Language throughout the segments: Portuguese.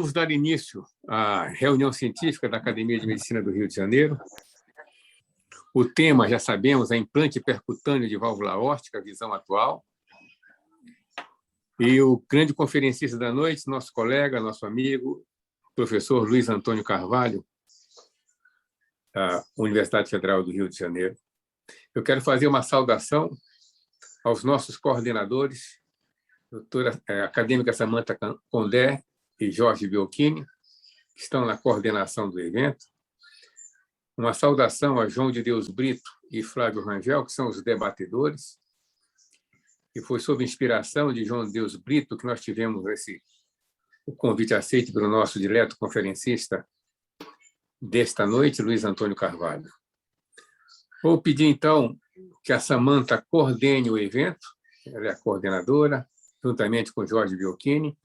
Vamos dar início à reunião científica da Academia de Medicina do Rio de Janeiro. O tema, já sabemos, é implante percutâneo de válvula aórtica, visão atual. E o grande conferencista da noite, nosso colega, nosso amigo, professor Luiz Antônio Carvalho, da Universidade Federal do Rio de Janeiro. Eu quero fazer uma saudação aos nossos coordenadores, doutora acadêmica Samantha Condé e Jorge Biocchini, que estão na coordenação do evento. Uma saudação a João de Deus Brito e Flávio Rangel, que são os debatedores. E foi sob inspiração de João de Deus Brito que nós tivemos o convite aceito pelo nosso direto conferencista desta noite, Luiz Antônio Carvalho. Vou pedir, então, que a Samantha coordene o evento, ela é a coordenadora, juntamente com Jorge Biocchini,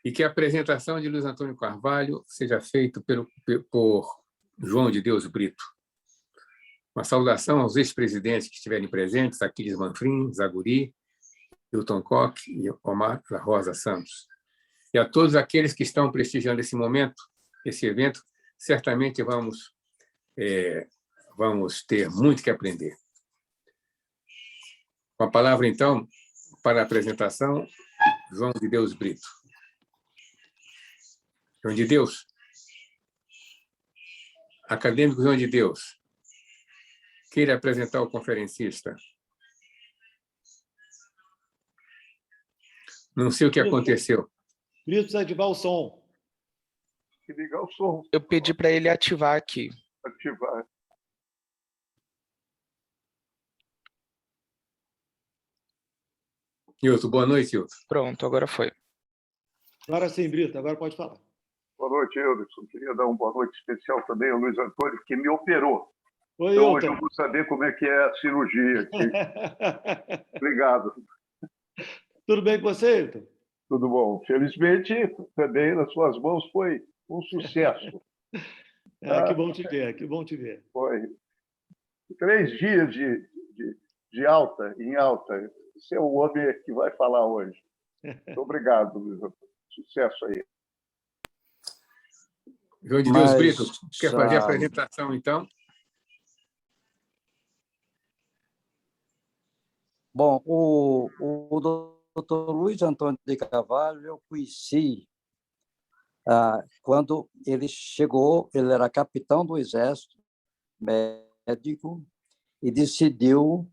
e que a apresentação de Luiz Antônio Carvalho seja feita por João de Deus Brito. Uma saudação aos ex-presidentes que estiverem presentes, Aquiles Manfrim, Zaguri, Hilton Koch e Omar da Rosa Santos. E a todos aqueles que estão prestigiando esse momento, esse evento, certamente vamos ter muito que aprender. Com a palavra, então, para a apresentação, João de Deus Brito. João de Deus, acadêmico João de Deus, queira apresentar o conferencista. Não sei o que aconteceu. Brito, precisa ativar o som. Tem que ligar o som. Eu pedi para ele ativar aqui. Ativar. Hilton, boa noite, Hilton. Pronto, agora foi. Agora sim, Brito, agora pode falar. Boa noite, Euderson. Queria dar uma boa noite especial também ao Luiz Antônio, que me operou. Oi, Então, hoje Hilton. eu vou saber como é que é a cirurgia aqui. Obrigado. Tudo bem com você, Hilton? Tudo bom. Felizmente, também nas suas mãos foi um sucesso. Que bom te ver, que bom te ver. Foi 3 dias de alta, em alta. Esse é o homem que vai falar hoje. Muito obrigado, Luiz Antônio. Sucesso aí. João de Deus Brito, quer fazer a apresentação, então? Bom, o doutor Luiz Antônio de Carvalho eu conheci quando ele chegou, ele era capitão do Exército, médico, e decidiu,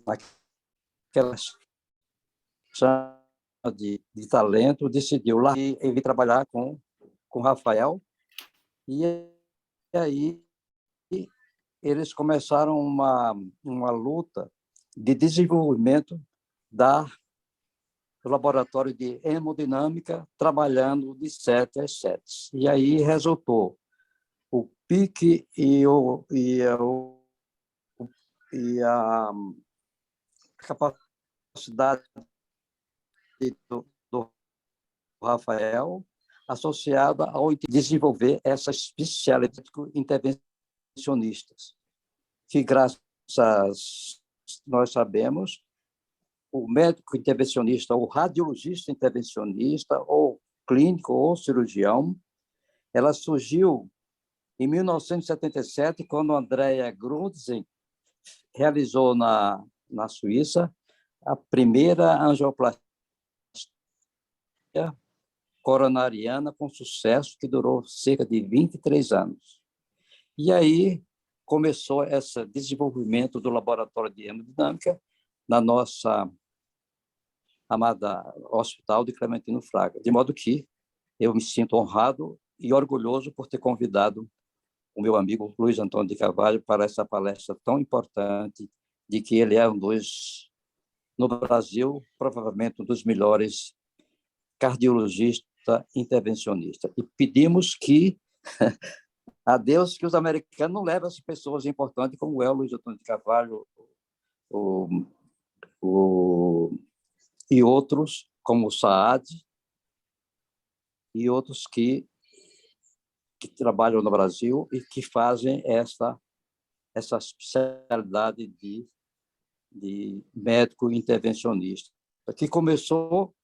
naquela chama de talento, decidiu lá ele trabalhar com Rafael, e aí eles começaram uma luta de desenvolvimento do laboratório de hemodinâmica, trabalhando de 7 às 7. E aí resultou o pique e a capacidade do Rafael associada ao desenvolver essas especialidades intervencionistas, que, graças nós sabemos, o médico intervencionista, o radiologista intervencionista, ou clínico, ou cirurgião, ela surgiu em 1977, quando Andrea Grundzen realizou na Suíça a primeira angioplastia coronariana com sucesso, que durou cerca de 23 anos. E aí começou esse desenvolvimento do laboratório de hemodinâmica na nossa amada Hospital de Clementino Fraga, de modo que eu me sinto honrado e orgulhoso por ter convidado o meu amigo Luiz Antônio de Carvalho para essa palestra tão importante, de que ele é no Brasil, provavelmente um dos melhores cardiologistas intervencionistas. E pedimos a Deus que os americanos não levem essas pessoas importantes como é o Luiz Antônio de Carvalho e outros, como o Saad, e outros que trabalham no Brasil e que fazem essa especialidade de médico intervencionista, que começou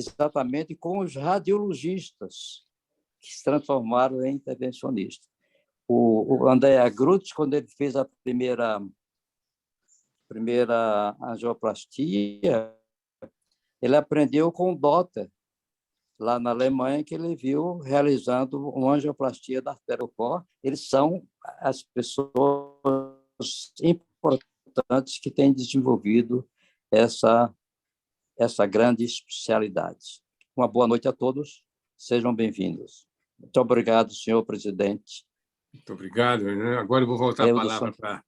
exatamente com os radiologistas, que se transformaram em intervencionistas. O André Grutz, quando ele fez a primeira angioplastia, ele aprendeu com o Dotter, lá na Alemanha, que ele viu realizando uma angioplastia da artéria do cor. Eles são as pessoas importantes que têm desenvolvido essa grande especialidade. Uma boa noite a todos, sejam bem-vindos. Muito obrigado, senhor presidente. Muito obrigado. Agora eu vou voltar a palavra para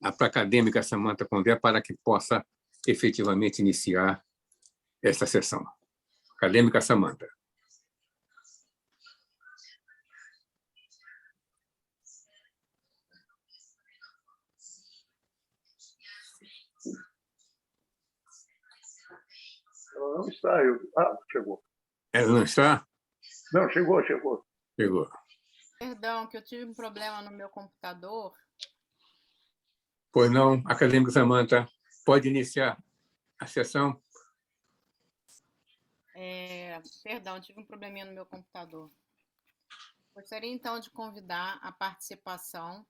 a acadêmica Samantha Condé para que possa efetivamente iniciar esta sessão. Acadêmica Samantha. Ela não está. Chegou. Ela não está? Não, chegou. Chegou. Perdão, que eu tive um problema no meu computador. Pois não, acadêmica Samantha, pode iniciar a sessão? Perdão, tive um probleminha no meu computador. Gostaria, então, de convidar a participação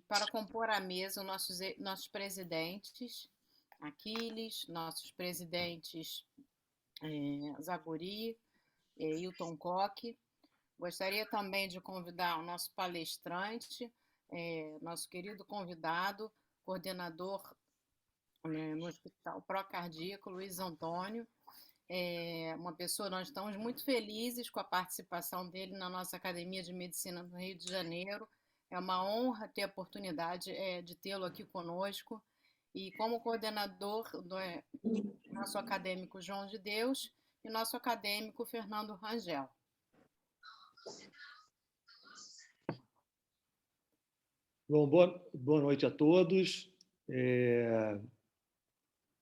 para compor a mesa os nossos presidentes, Aquiles, nossos presidentes Zaguri, Hilton Koch. Gostaria também de convidar o nosso palestrante, nosso querido convidado, coordenador no Hospital Procardíaco, Luiz Antônio. Uma pessoa, nós estamos muito felizes com a participação dele na nossa Academia de Medicina do Rio de Janeiro. É uma honra ter a oportunidade de tê-lo aqui conosco. E como coordenador do nosso acadêmico João de Deus e nosso acadêmico Fernando Rangel. Bom, boa noite a todos.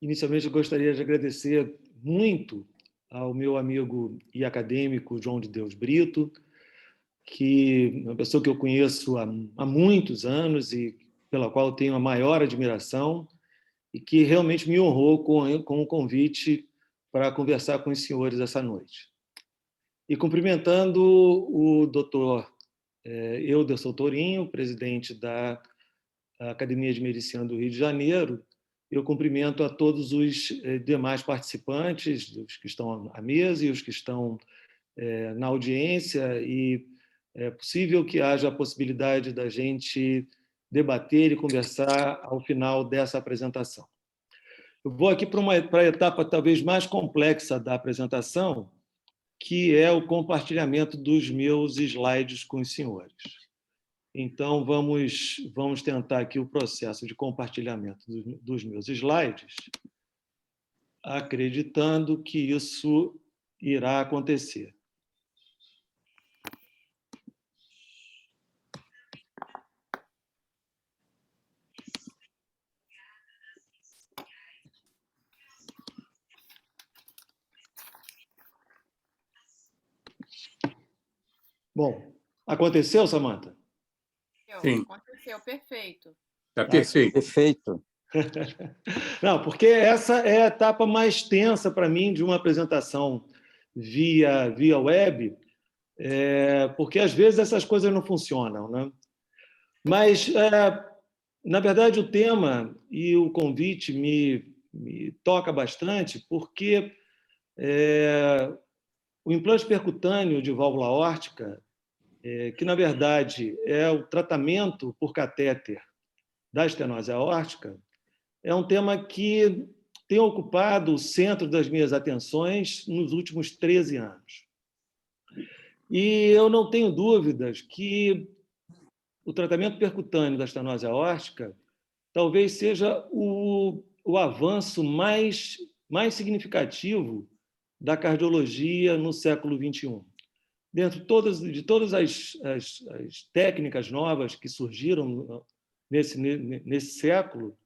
Inicialmente, eu gostaria de agradecer muito ao meu amigo e acadêmico João de Deus Brito, que é uma pessoa que eu conheço há muitos anos e pela qual eu tenho a maior admiração e que realmente me honrou com o convite para conversar com os senhores essa noite. E cumprimentando o doutor Euderson Tourinho, presidente da Academia de Medicina do Rio de Janeiro, eu cumprimento a todos os demais participantes, os que estão à mesa e os que estão na audiência, e é possível que haja a possibilidade da gente debater e conversar ao final dessa apresentação. Eu vou aqui para a etapa talvez mais complexa da apresentação, que é o compartilhamento dos meus slides com os senhores. Então, vamos tentar aqui o processo de compartilhamento dos meus slides, acreditando que isso irá acontecer. Bom, aconteceu, Samantha? Sim. Aconteceu, perfeito. Está perfeito. Perfeito. Não, porque essa é a etapa mais tensa para mim de uma apresentação via web, porque às vezes essas coisas não funcionam, né? Mas, na verdade, o tema e o convite me toca bastante, porque o implante percutâneo de válvula aórtica, que, na verdade, é o tratamento por catéter da estenose aórtica, é um tema que tem ocupado o centro das minhas atenções nos últimos 13 anos. E eu não tenho dúvidas que o tratamento percutâneo da estenose aórtica talvez seja o avanço mais significativo da cardiologia no século XXI. Dentro de todas as técnicas novas que surgiram nesse século,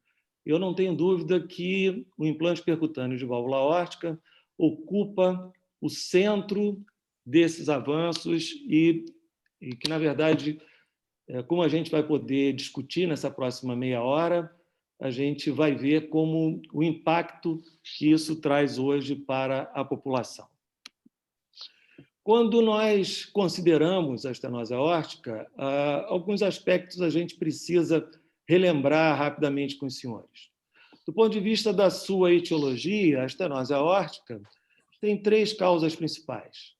eu não tenho dúvida que o implante percutâneo de válvula aórtica ocupa o centro desses avanços e que, na verdade, como a gente vai poder discutir nessa próxima meia hora, a gente vai ver como o impacto que isso traz hoje para a população. Quando nós consideramos a estenose aórtica, alguns aspectos a gente precisa relembrar rapidamente com os senhores. Do ponto de vista da sua etiologia, a estenose aórtica tem 3 causas principais.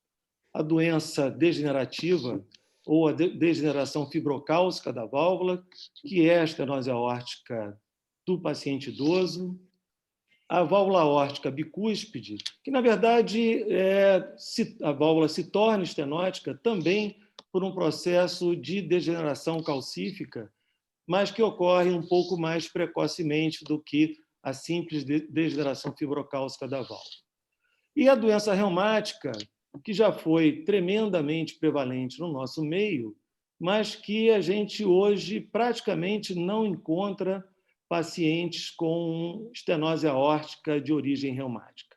A doença degenerativa, ou a degeneração fibrocálcica da válvula, que é a estenose aórtica do paciente idoso, a válvula aórtica bicúspide, que, na verdade, a válvula se torna estenótica também por um processo de degeneração calcífica, mas que ocorre um pouco mais precocemente do que a simples degeneração fibrocálcica da válvula. E a doença reumática, que já foi tremendamente prevalente no nosso meio, mas que a gente hoje praticamente não encontra pacientes com estenose aórtica de origem reumática.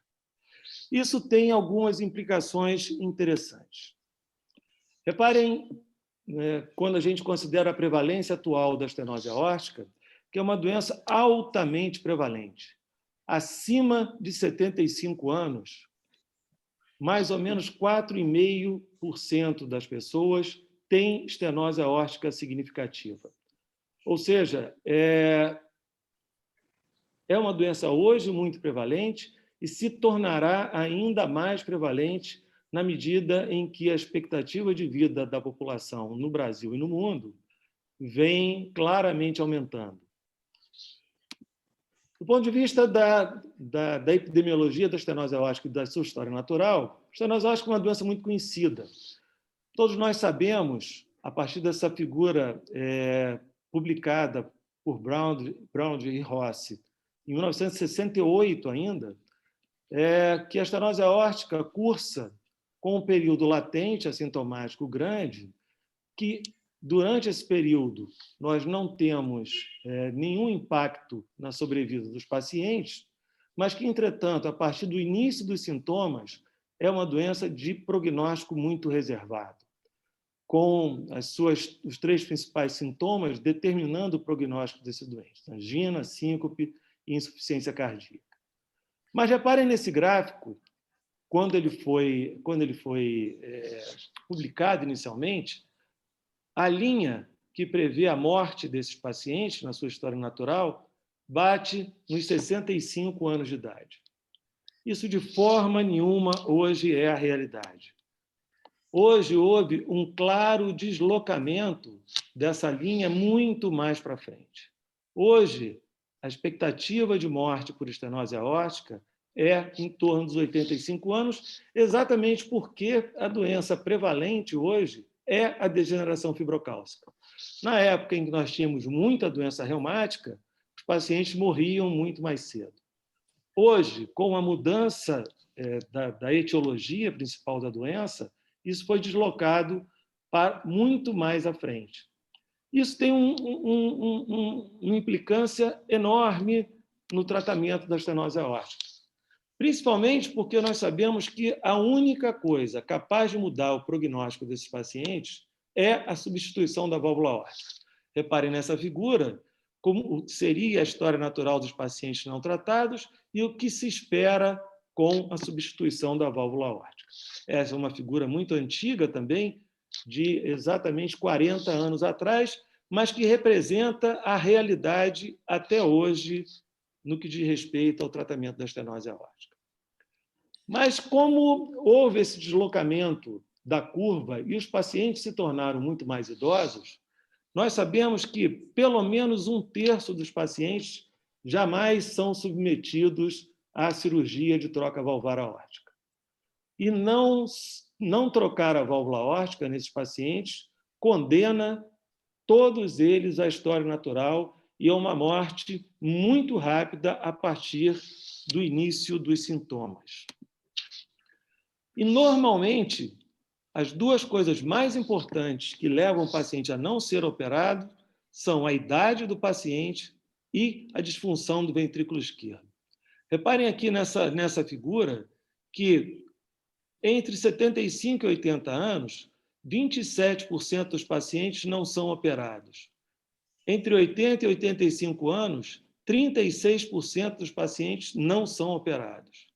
Isso tem algumas implicações interessantes. Reparem, quando a gente considera a prevalência atual da estenose aórtica, que é uma doença altamente prevalente. Acima de 75 anos, mais ou menos 4,5% das pessoas têm estenose aórtica significativa. Ou seja, é uma doença hoje muito prevalente e se tornará ainda mais prevalente na medida em que a expectativa de vida da população no Brasil e no mundo vem claramente aumentando. Do ponto de vista da epidemiologia da estenose aórtica e da sua história natural, a estenose aórtica é uma doença muito conhecida. Todos nós sabemos, a partir dessa figura publicada por Brown e Rossi, em 1968 ainda, que a estenose aórtica cursa com um período latente assintomático grande, que durante esse período nós não temos nenhum impacto na sobrevida dos pacientes, mas que, entretanto, a partir do início dos sintomas, é uma doença de prognóstico muito reservado, com os 3 principais sintomas determinando o prognóstico desse doente: angina, síncope e insuficiência cardíaca. Mas reparem nesse gráfico, quando ele foi publicado inicialmente, a linha que prevê a morte desses pacientes na sua história natural bate nos 65 anos de idade. Isso, de forma nenhuma, hoje é a realidade. Hoje houve um claro deslocamento dessa linha muito mais para frente. Hoje, a expectativa de morte por estenose aórtica é em torno dos 85 anos, exatamente porque a doença prevalente hoje é a degeneração fibrocálcica. Na época em que nós tínhamos muita doença reumática, os pacientes morriam muito mais cedo. Hoje, com a mudança da etiologia principal da doença, isso foi deslocado para muito mais à frente. Isso tem uma implicância enorme no tratamento da estenose aórtica, principalmente porque nós sabemos que a única coisa capaz de mudar o prognóstico desses pacientes é a substituição da válvula aórtica. Reparem nessa figura como seria a história natural dos pacientes não tratados e o que se espera com a substituição da válvula aórtica. Essa é uma figura muito antiga também, de exatamente 40 anos atrás, mas que representa a realidade até hoje no que diz respeito ao tratamento da estenose aórtica. Mas como houve esse deslocamento da curva e os pacientes se tornaram muito mais idosos, nós sabemos que pelo menos 1/3 dos pacientes jamais são submetidos à cirurgia de troca valvar aórtica. E não trocar a válvula aórtica nesses pacientes condena todos eles à história natural e a uma morte muito rápida a partir do início dos sintomas. E, normalmente, as 2 coisas mais importantes que levam o paciente a não ser operado são a idade do paciente e a disfunção do ventrículo esquerdo. Reparem aqui nessa figura que, entre 75 e 80 anos, 27% dos pacientes não são operados. Entre 80 e 85 anos, 36% dos pacientes não são operados.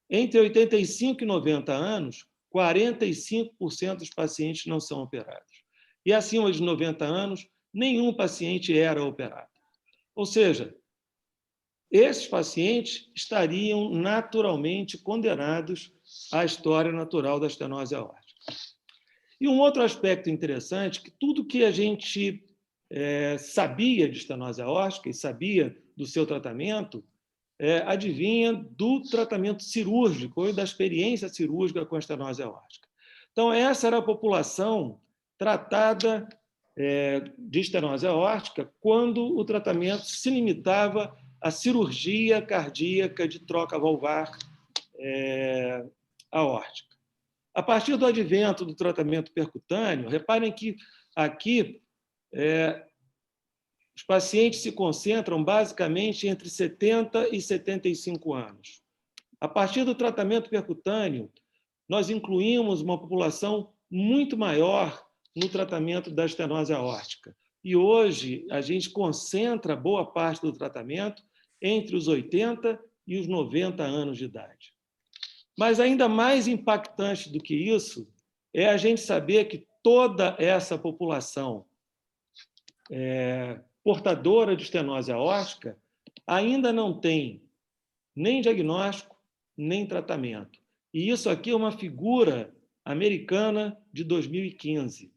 Entre 85 e 90 anos, 45% dos pacientes não são operados. E acima de 90 anos, nenhum paciente era operado. Ou seja, esses pacientes estariam naturalmente condenados à história natural da estenose aórtica. E um outro aspecto interessante, que tudo que a gente sabia de estenose aórtica e sabia do seu tratamento, adivinha do tratamento cirúrgico ou da experiência cirúrgica com a estenose aórtica. Então, essa era a população tratada de estenose aórtica quando o tratamento se limitava à cirurgia cardíaca de troca valvar aórtica. A partir do advento do tratamento percutâneo, reparem que aqui os pacientes se concentram basicamente entre 70 e 75 anos. A partir do tratamento percutâneo, nós incluímos uma população muito maior no tratamento da estenose aórtica. E hoje a gente concentra boa parte do tratamento entre os 80 e os 90 anos de idade. Mas ainda mais impactante do que isso é a gente saber que toda essa população portadora de estenose aórtica ainda não tem nem diagnóstico, nem tratamento. E isso aqui é uma figura americana de 2015.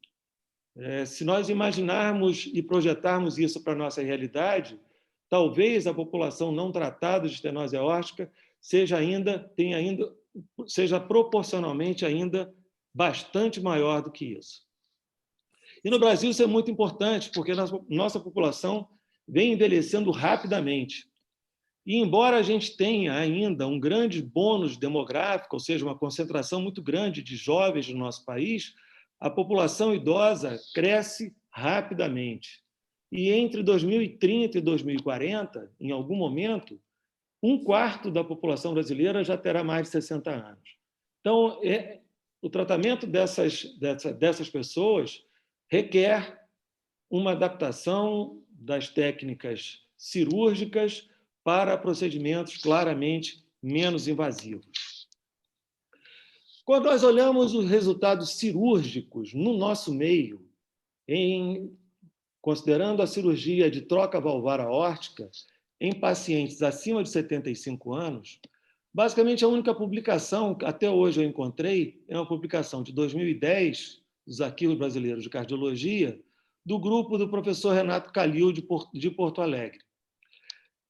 Se nós imaginarmos e projetarmos isso para a nossa realidade, talvez a população não tratada de estenose aórtica seja proporcionalmente ainda bastante maior do que isso. E no Brasil isso é muito importante, porque nossa população vem envelhecendo rapidamente. E embora a gente tenha ainda um grande bônus demográfico, ou seja, uma concentração muito grande de jovens no nosso país, a população idosa cresce rapidamente. E entre 2030 e 2040, em algum momento, 1/4 da população brasileira já terá mais de 60 anos. Então, o tratamento dessas pessoas requer uma adaptação das técnicas cirúrgicas para procedimentos claramente menos invasivos. Quando nós olhamos os resultados cirúrgicos no nosso meio, considerando a cirurgia de troca valvar aórtica em pacientes acima de 75 anos, basicamente a única publicação que até hoje eu encontrei é uma publicação de 2010 dos Arquivos Brasileiros de Cardiologia, do grupo do professor Renato Calil, de Porto Alegre,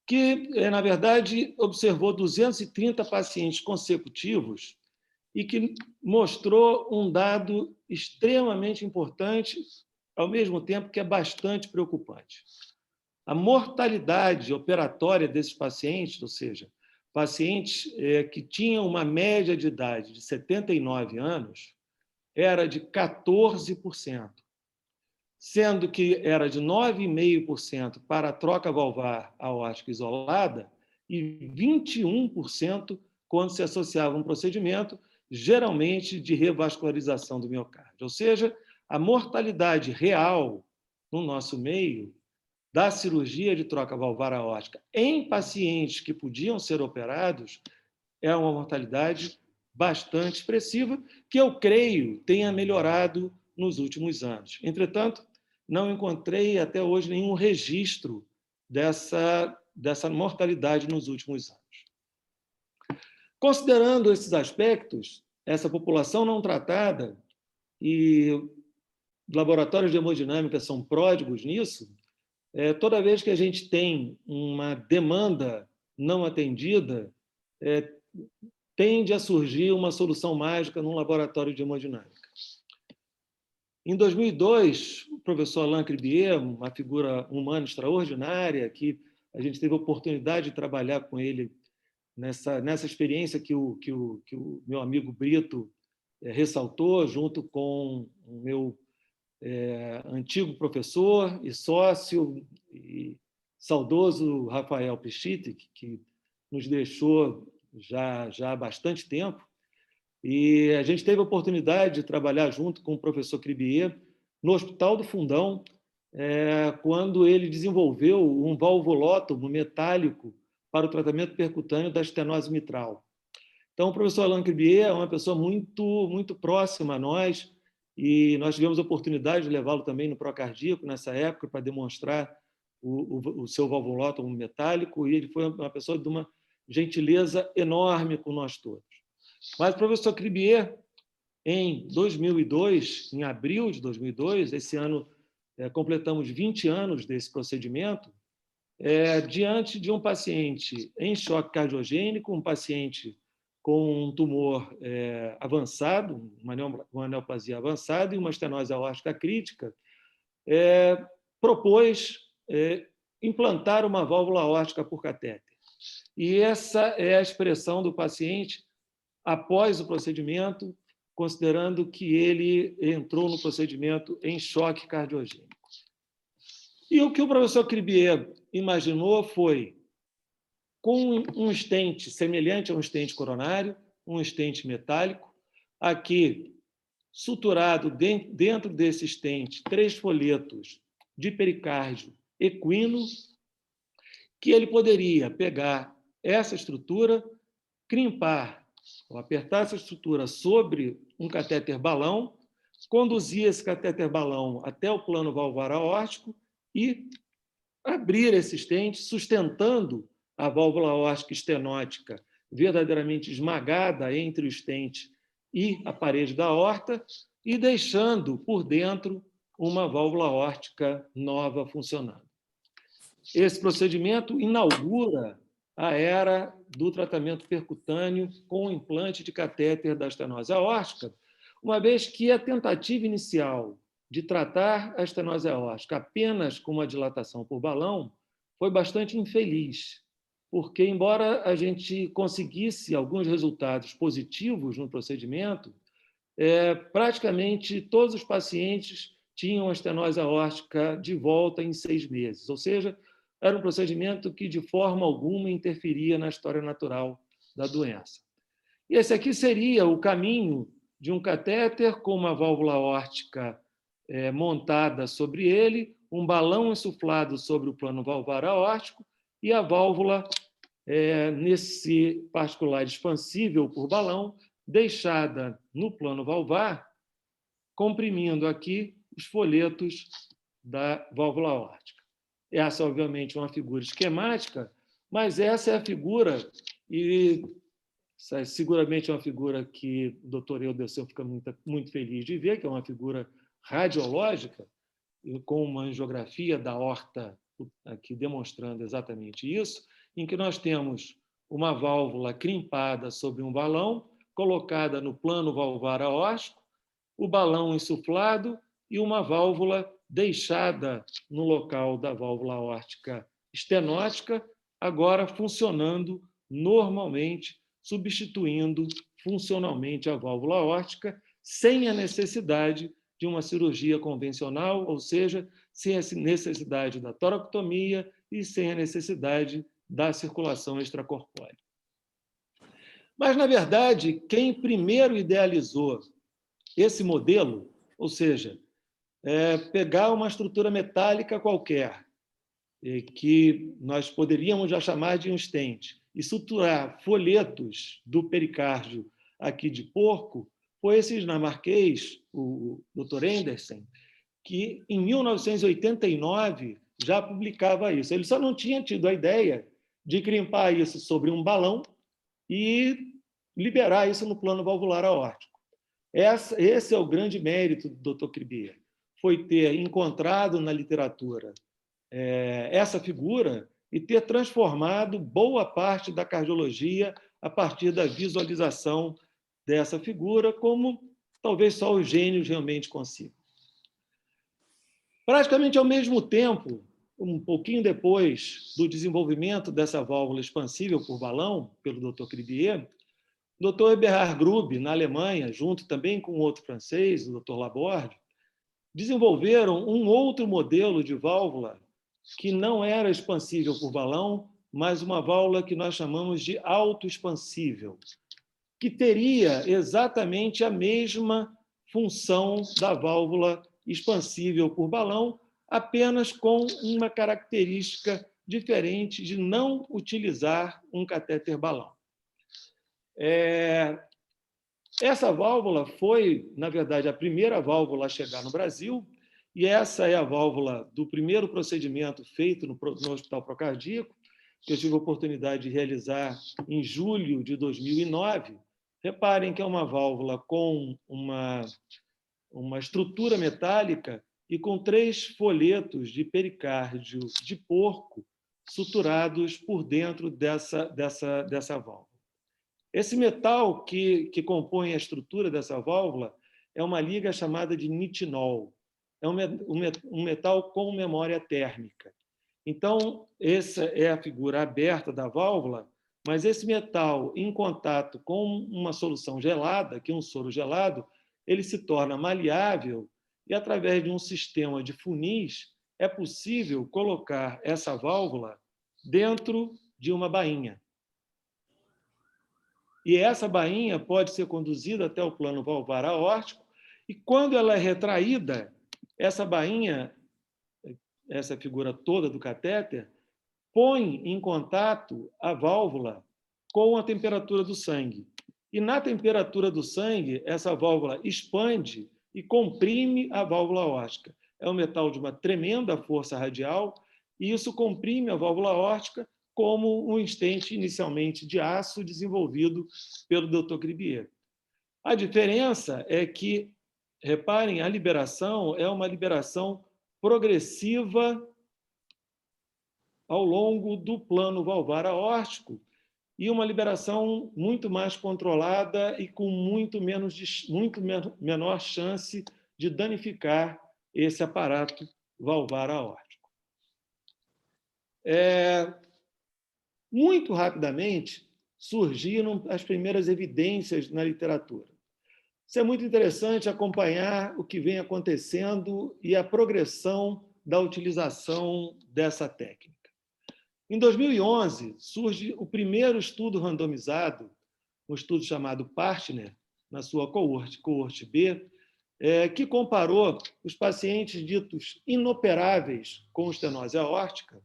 que, na verdade, observou 230 pacientes consecutivos e que mostrou um dado extremamente importante, ao mesmo tempo que é bastante preocupante. A mortalidade operatória desses pacientes, ou seja, pacientes que tinham uma média de idade de 79 anos, era de 14%, sendo que era de 9,5% para a troca valvar aórtica isolada e 21% quando se associava um procedimento, geralmente de revascularização do miocárdio. Ou seja, a mortalidade real no nosso meio da cirurgia de troca valvar aórtica em pacientes que podiam ser operados é uma mortalidade bastante expressiva, que eu creio tenha melhorado nos últimos anos. Entretanto, não encontrei até hoje nenhum registro dessa mortalidade nos últimos anos. Considerando esses aspectos, essa população não tratada, e laboratórios de hemodinâmica são pródigos nisso, toda vez que a gente tem uma demanda não atendida, tende a surgir uma solução mágica num laboratório de hemodinâmica. Em 2002, o professor Alain Cribier, uma figura humana extraordinária, que a gente teve a oportunidade de trabalhar com ele nessa experiência que o meu amigo Brito ressaltou, junto com o meu antigo professor e sócio e saudoso Rafael Pichitek, que nos deixou já há bastante tempo, e a gente teve a oportunidade de trabalhar junto com o professor Cribier no Hospital do Fundão, quando ele desenvolveu um valvulótomo metálico para o tratamento percutâneo da estenose mitral. Então, o professor Alain Cribier é uma pessoa muito próxima a nós, e nós tivemos a oportunidade de levá-lo também no Procardíaco, nessa época, para demonstrar o seu valvulótomo metálico, e ele foi uma pessoa de uma gentileza enorme com nós todos. Mas o professor Cribier, em 2002, em abril de 2002, esse ano completamos 20 anos desse procedimento, diante de um paciente em choque cardiogênico, um paciente com um tumor avançado, uma neoplasia avançada e uma estenose aórtica crítica, propôs implantar uma válvula aórtica por catéter. E essa é a expressão do paciente após o procedimento, considerando que ele entrou no procedimento em choque cardiogênico. E o que o professor Cribier imaginou foi, com um stent semelhante a um stent coronário, um stent metálico, aqui suturado dentro desse stent 3 folhetos de pericárdio equino, que ele poderia pegar essa estrutura, crimpar ou apertar essa estrutura sobre um catéter balão, conduzir esse catéter balão até o plano valvular aórtico e abrir esse stent, sustentando a válvula aórtica estenótica verdadeiramente esmagada entre o stent e a parede da aorta e deixando por dentro uma válvula aórtica nova funcionando. Esse procedimento inaugura a era do tratamento percutâneo com implante de catéter da estenose aórtica, uma vez que a tentativa inicial de tratar a estenose aórtica apenas com uma dilatação por balão foi bastante infeliz, porque, embora a gente conseguisse alguns resultados positivos no procedimento, praticamente todos os pacientes tinham a estenose aórtica de volta em 6 meses, ou seja, era um procedimento que, de forma alguma, interferia na história natural da doença. E esse aqui seria o caminho de um catéter com uma válvula aórtica montada sobre ele, um balão insuflado sobre o plano valvular aórtico e a válvula, nesse particular expansível por balão, deixada no plano valvar, comprimindo aqui os folhetos da válvula aórtica. Essa, obviamente, é uma figura esquemática, mas essa é a figura, e seguramente é uma figura que o doutor Eudecel fica muito feliz de ver, que é uma figura radiológica, com uma angiografia da aorta, aqui demonstrando exatamente isso, em que nós temos uma válvula crimpada sobre um balão, colocada no plano valvar aórtico, o balão insuflado e uma válvula deixada no local da válvula aórtica estenótica, agora funcionando normalmente, substituindo funcionalmente a válvula aórtica, sem a necessidade de uma cirurgia convencional, ou seja, sem a necessidade da toracotomia e sem a necessidade da circulação extracorpórea. Mas, na verdade, quem primeiro idealizou esse modelo, ou seja, pegar uma estrutura metálica qualquer, que nós poderíamos já chamar de um stent, e suturar folhetos do pericárdio aqui de porco, foi esse dinamarquês, o Dr. Andersen, que em 1989 já publicava isso. Ele só não tinha tido a ideia de crimpar isso sobre um balão e liberar isso no plano valvular aórtico. Esse é o grande mérito do Dr. Cribier, foi ter encontrado na literatura essa figura e ter transformado boa parte da cardiologia a partir da visualização dessa figura, como talvez só os gênios realmente consigam. Praticamente ao mesmo tempo, um pouquinho depois do desenvolvimento dessa válvula expansível por balão, pelo Dr. Cribier, o Dr. Eberhard Grube, na Alemanha, junto também com outro francês, o Dr. Laborde, desenvolveram um outro modelo de válvula que não era expansível por balão, mas uma válvula que nós chamamos de autoexpansível, que teria exatamente a mesma função da válvula expansível por balão, apenas com uma característica diferente de não utilizar um catéter balão. Essa válvula foi, na verdade, a primeira válvula a chegar no Brasil, e essa é a válvula do primeiro procedimento feito no Hospital Procardíaco, que eu tive a oportunidade de realizar em julho de 2009. Reparem que é uma válvula com uma estrutura metálica e com 3 folhetos de pericárdio de porco suturados por dentro dessa válvula. Esse metal que compõe a estrutura dessa válvula é uma liga chamada de nitinol. É um metal com memória térmica. Então, essa é a figura aberta da válvula, mas esse metal, em contato com uma solução gelada, que é um soro gelado, ele se torna maleável e, através de um sistema de funis, é possível colocar essa válvula dentro de uma bainha. E essa bainha pode ser conduzida até o plano valvar aórtico, e quando ela é retraída, essa bainha, essa figura toda do catéter, põe em contato a válvula com a temperatura do sangue. E na temperatura do sangue, essa válvula expande e comprime a válvula aórtica. É um metal de uma tremenda força radial, e isso comprime a válvula aórtica como um stent inicialmente de aço desenvolvido pelo Dr. Cribier. A diferença é que, reparem, a liberação é uma liberação progressiva ao longo do plano valvar aórtico e uma liberação muito mais controlada e com muito menor chance de danificar esse aparato valvar aórtico. Muito rapidamente surgiram as primeiras evidências na literatura. Isso é muito interessante acompanhar o que vem acontecendo e a progressão da utilização dessa técnica. Em 2011, surge o primeiro estudo randomizado, um estudo chamado Partner, na sua coorte B, que comparou os pacientes ditos inoperáveis com estenose aórtica,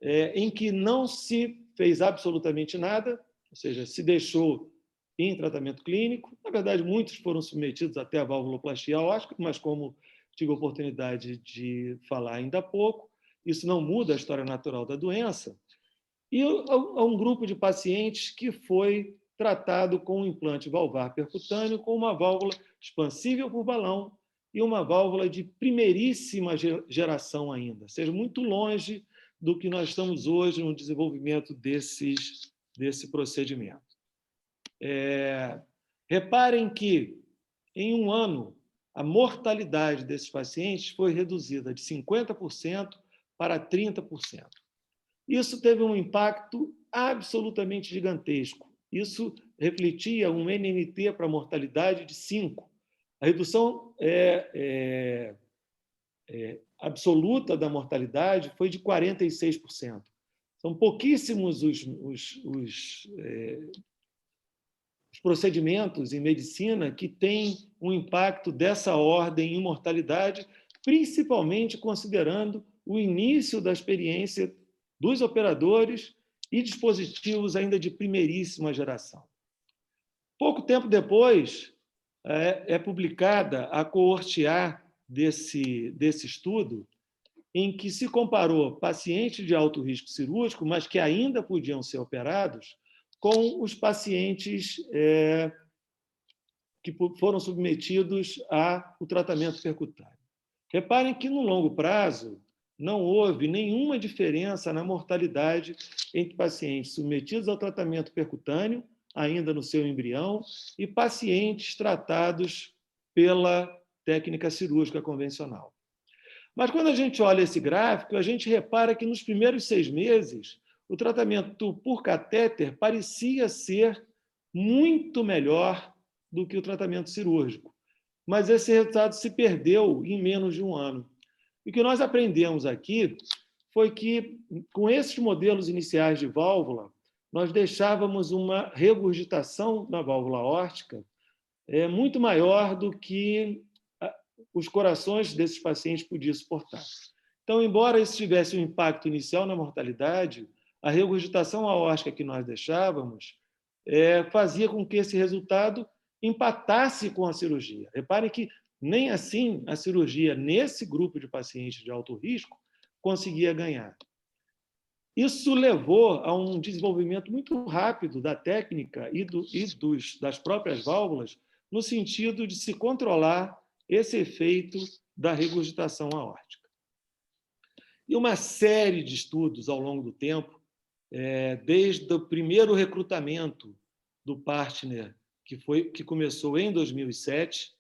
em que não se fez absolutamente nada, ou seja, se deixou em tratamento clínico. Na verdade, muitos foram submetidos até a valvuloplastia aórtica, mas como tive a oportunidade de falar ainda há pouco, isso não muda a história natural da doença. E há um grupo de pacientes que foi tratado com um implante valvar percutâneo com uma válvula expansível por balão e uma válvula de primeiríssima geração ainda, ou seja, muito longe do que nós estamos hoje no desenvolvimento desse procedimento. Reparem que, em um ano, a mortalidade desses pacientes foi reduzida de 50% para 30%. Isso teve um impacto absolutamente gigantesco. Isso refletia um NNT para mortalidade de 5. A redução absoluta da mortalidade foi de 46%. São pouquíssimos os procedimentos em medicina que têm um impacto dessa ordem em mortalidade, principalmente considerando o início da experiência dos operadores e dispositivos ainda de primeiríssima geração. Pouco tempo depois, é publicada a coorte A desse estudo, em que se comparou pacientes de alto risco cirúrgico, mas que ainda podiam ser operados, com os pacientes que foram submetidos ao tratamento percutâneo. Reparem que, no longo prazo, não houve nenhuma diferença na mortalidade entre pacientes submetidos ao tratamento percutâneo, ainda no seu embrião, e pacientes tratados pela técnica cirúrgica convencional. Mas, quando a gente olha esse gráfico, a gente repara que, nos primeiros 6 meses, o tratamento por catéter parecia ser muito melhor do que o tratamento cirúrgico. Mas esse resultado se perdeu em menos de um ano. E o que nós aprendemos aqui foi que, com esses modelos iniciais de válvula, nós deixávamos uma regurgitação na válvula aórtica muito maior do que os corações desses pacientes podiam suportar. Então, embora isso tivesse um impacto inicial na mortalidade, a regurgitação aórtica que nós deixávamos fazia com que esse resultado empatasse com a cirurgia. Reparem que nem assim a cirurgia, nesse grupo de pacientes de alto risco, conseguia ganhar. Isso levou a um desenvolvimento muito rápido da técnica das próprias válvulas, no sentido de se controlar esse efeito da regurgitação aórtica. E uma série de estudos ao longo do tempo, desde o primeiro recrutamento do partner, que começou em 2007,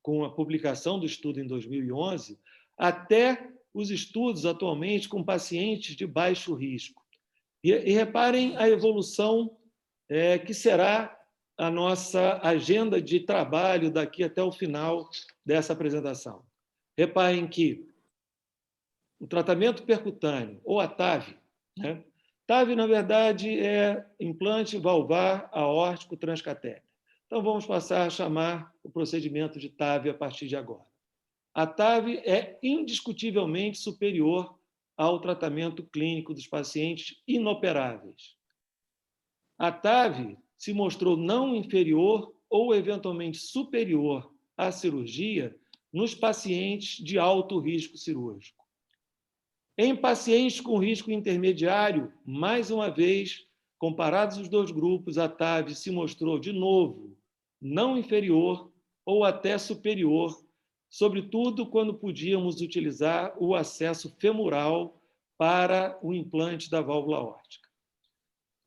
com a publicação do estudo em 2011, até os estudos atualmente com pacientes de baixo risco. E reparem a evolução que será a nossa agenda de trabalho daqui até o final dessa apresentação. Reparem que o tratamento percutâneo, ou a TAV, né? TAV, na verdade, é implante valvar aórtico transcatéter. Então, vamos passar a chamar o procedimento de TAV a partir de agora. A TAV é indiscutivelmente superior ao tratamento clínico dos pacientes inoperáveis. A TAV se mostrou não inferior ou, eventualmente, superior à cirurgia nos pacientes de alto risco cirúrgico. Em pacientes com risco intermediário, mais uma vez, comparados os dois grupos, a TAV se mostrou, de novo, não inferior ou até superior, sobretudo quando podíamos utilizar o acesso femoral para o implante da válvula aórtica,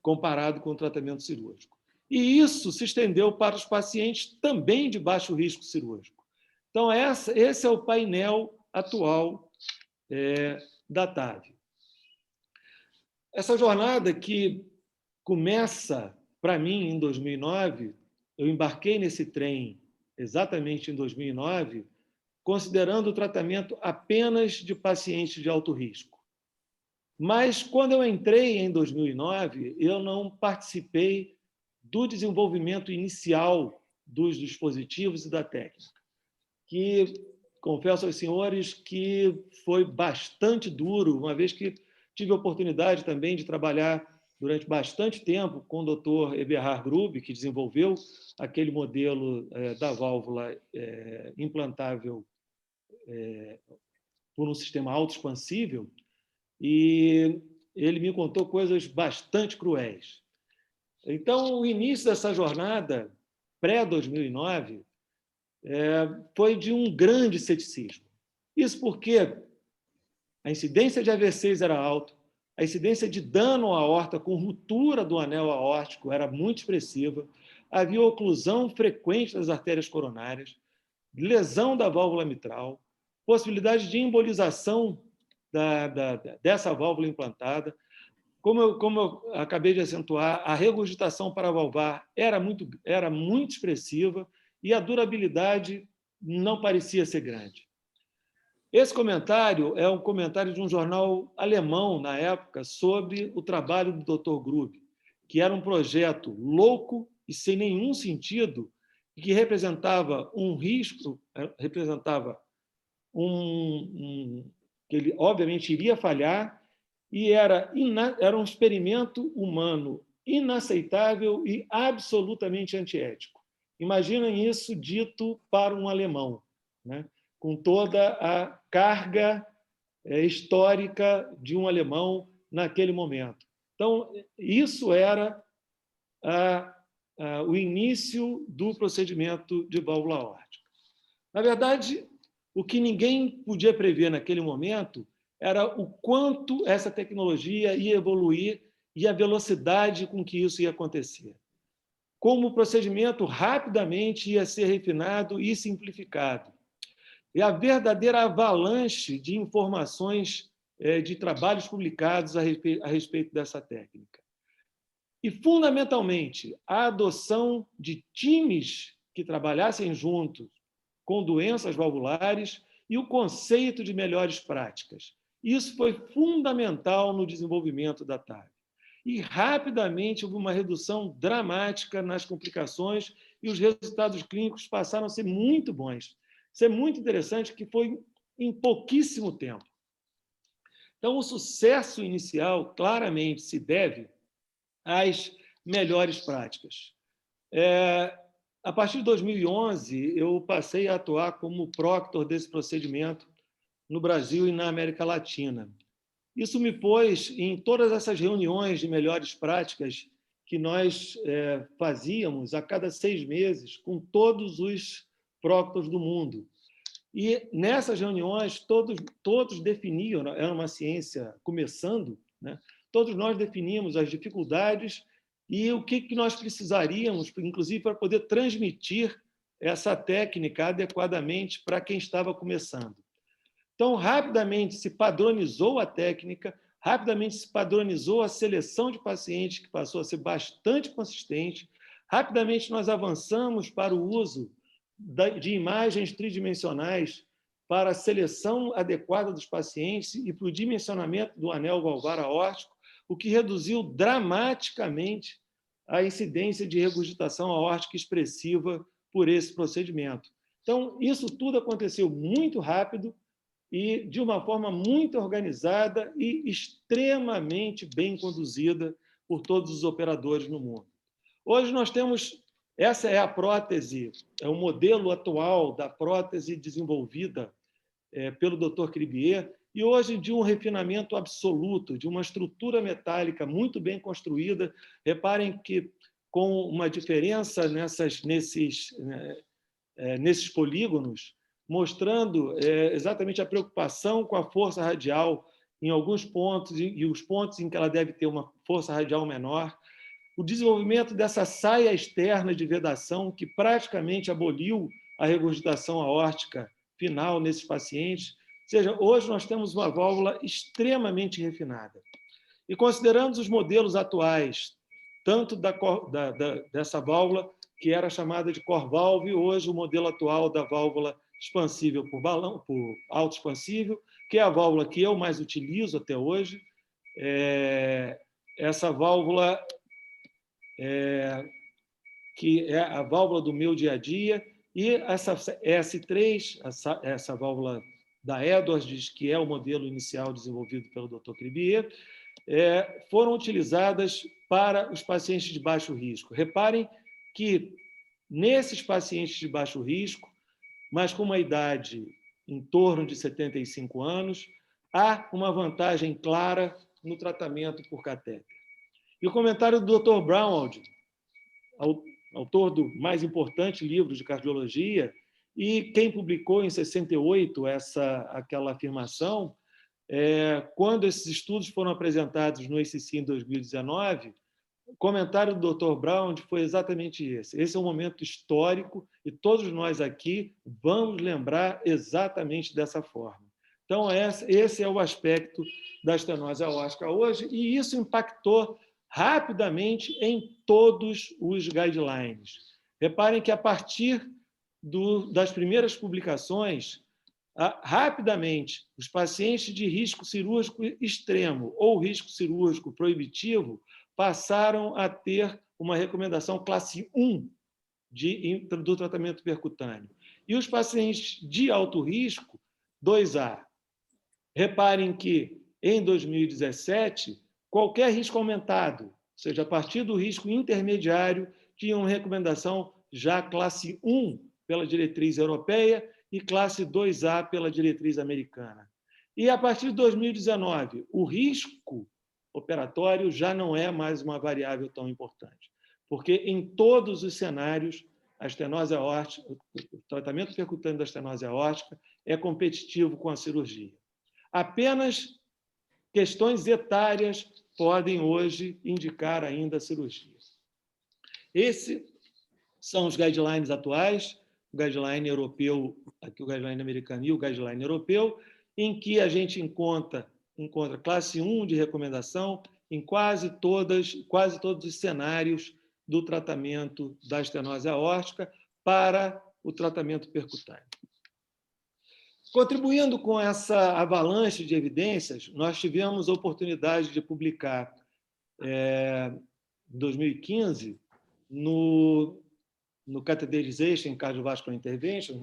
comparado com o tratamento cirúrgico. E isso se estendeu para os pacientes também de baixo risco cirúrgico. Então, esse é o painel atual da TAV. Essa jornada que começa, para mim, em 2009, eu embarquei nesse trem exatamente em 2009, considerando o tratamento apenas de pacientes de alto risco. Mas, quando eu entrei em 2009, eu não participei do desenvolvimento inicial dos dispositivos e da técnica, que, confesso aos senhores, que foi bastante duro, uma vez que tive a oportunidade também de trabalhar durante bastante tempo com o Dr. Eberhard Grube, que desenvolveu aquele modelo da válvula implantável por um sistema autoexpansível, e ele me contou coisas bastante cruéis. Então, o início dessa jornada, pré-2009, foi de um grande ceticismo. Isso porque a incidência de AVCs era alta, a incidência de dano à aorta com ruptura do anel aórtico era muito expressiva, havia oclusão frequente das artérias coronárias, lesão da válvula mitral, possibilidade de embolização dessa válvula implantada. Como eu acabei de acentuar, a regurgitação paravalvar era muito expressiva e a durabilidade não parecia ser grande. Esse comentário é um comentário de um jornal alemão, na época, sobre o trabalho do Dr. Grube, que era um projeto louco e sem nenhum sentido, e que representava um risco, que ele, obviamente, iria falhar, e era um experimento humano inaceitável e absolutamente antiético. Imaginem isso dito para um alemão, né? Com toda a carga histórica de um alemão naquele momento. Então, isso era o início do procedimento de válvula aórtica. Na verdade, o que ninguém podia prever naquele momento era o quanto essa tecnologia ia evoluir e a velocidade com que isso ia acontecer. Como o procedimento rapidamente ia ser refinado e simplificado. E a verdadeira avalanche de informações de trabalhos publicados a respeito dessa técnica. E, fundamentalmente, a adoção de times que trabalhassem juntos com doenças valvulares e o conceito de melhores práticas. Isso foi fundamental no desenvolvimento da TAV. E, rapidamente, houve uma redução dramática nas complicações e os resultados clínicos passaram a ser muito bons. Isso é muito interessante, que foi em pouquíssimo tempo. Então, o sucesso inicial claramente se deve às melhores práticas. A partir de 2011, eu passei a atuar como proctor desse procedimento no Brasil e na América Latina. Isso me pôs em todas essas reuniões de melhores práticas que nós fazíamos a cada 6 meses com todos os proctors do mundo. E nessas reuniões, todos definiam, era uma ciência começando, né? Todos nós definíamos as dificuldades e o que nós precisaríamos, inclusive, para poder transmitir essa técnica adequadamente para quem estava começando. Então, rapidamente se padronizou a técnica, rapidamente se padronizou a seleção de pacientes, que passou a ser bastante consistente. Rapidamente nós avançamos para o uso de imagens tridimensionais para a seleção adequada dos pacientes e para o dimensionamento do anel valvar aórtico, o que reduziu dramaticamente a incidência de regurgitação aórtica expressiva por esse procedimento. Então, isso tudo aconteceu muito rápido e de uma forma muito organizada e extremamente bem conduzida por todos os operadores no mundo. Hoje nós temos, essa é a prótese, é o modelo atual da prótese desenvolvida pelo Dr. Cribier, e hoje de um refinamento absoluto, de uma estrutura metálica muito bem construída. Reparem que com uma diferença nesses polígonos, mostrando exatamente a preocupação com a força radial em alguns pontos e os pontos em que ela deve ter uma força radial menor. O desenvolvimento dessa saia externa de vedação, que praticamente aboliu a regurgitação aórtica final nesses pacientes. Ou seja, hoje nós temos uma válvula extremamente refinada. E considerando os modelos atuais, tanto dessa válvula, que era chamada de core valve, hoje o modelo atual da válvula expansível por balão, por autoexpansível, que é a válvula que eu mais utilizo até hoje. Essa válvula que é a válvula do meu dia a dia, e essa S3, essa válvula da Edwards, que é o modelo inicial desenvolvido pelo Dr. Cribier, foram utilizadas para os pacientes de baixo risco. Reparem que nesses pacientes de baixo risco, mas com uma idade em torno de 75 anos, há uma vantagem clara no tratamento por catéter. E o comentário do Dr. Brownwald, autor do mais importante livro de cardiologia, e quem publicou em 68 aquela afirmação, quando esses estudos foram apresentados no ACC em 2019, o comentário do Dr. Brown foi exatamente esse. Esse é um momento histórico e todos nós aqui vamos lembrar exatamente dessa forma. Então, esse é o aspecto da estenose aórtica hoje, e isso impactou rapidamente em todos os guidelines. Reparem que, a partir das primeiras publicações, rapidamente, os pacientes de risco cirúrgico extremo ou risco cirúrgico proibitivo passaram a ter uma recomendação classe 1 do tratamento percutâneo. E os pacientes de alto risco, 2A. Reparem que, em 2017, qualquer risco aumentado, ou seja, a partir do risco intermediário, tinha uma recomendação já classe 1 pela diretriz europeia e classe 2A pela diretriz americana. E, a partir de 2019, o risco operatório já não é mais uma variável tão importante, porque em todos os cenários a estenose aórtica, o tratamento percutâneo da estenose aórtica é competitivo com a cirurgia. Apenas questões etárias podem hoje indicar ainda a cirurgia. Esses são os guidelines atuais, o guideline europeu, aqui o guideline americano e o guideline europeu, em que a gente encontra classe 1 de recomendação em quase todos os cenários do tratamento da estenose aórtica para o tratamento percutâneo. Contribuindo com essa avalanche de evidências, nós tivemos a oportunidade de publicar, em 2015, no Catheterization Cardiovascular Intervention,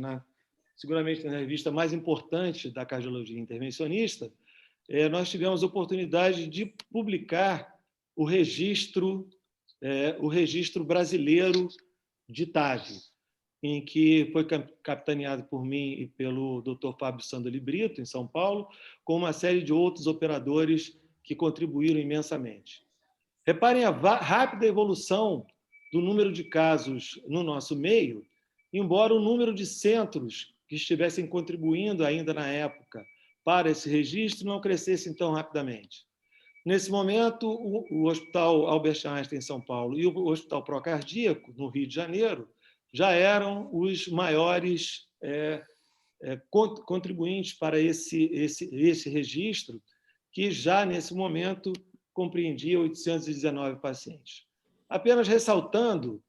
seguramente na revista mais importante da cardiologia intervencionista, nós tivemos a oportunidade de publicar o registro brasileiro de TAV, em que foi capitaneado por mim e pelo Dr. Fábio Sandoli Brito, em São Paulo, com uma série de outros operadores que contribuíram imensamente. Reparem a rápida evolução do número de casos no nosso meio, embora o número de centros que estivessem contribuindo ainda na época para esse registro não crescessem tão rapidamente. Nesse momento, o Hospital Albert Einstein, em São Paulo, e o Hospital Procardíaco, no Rio de Janeiro, já eram os maiores contribuintes para esse registro, que já, nesse momento, compreendia 819 pacientes. Apenas ressaltando,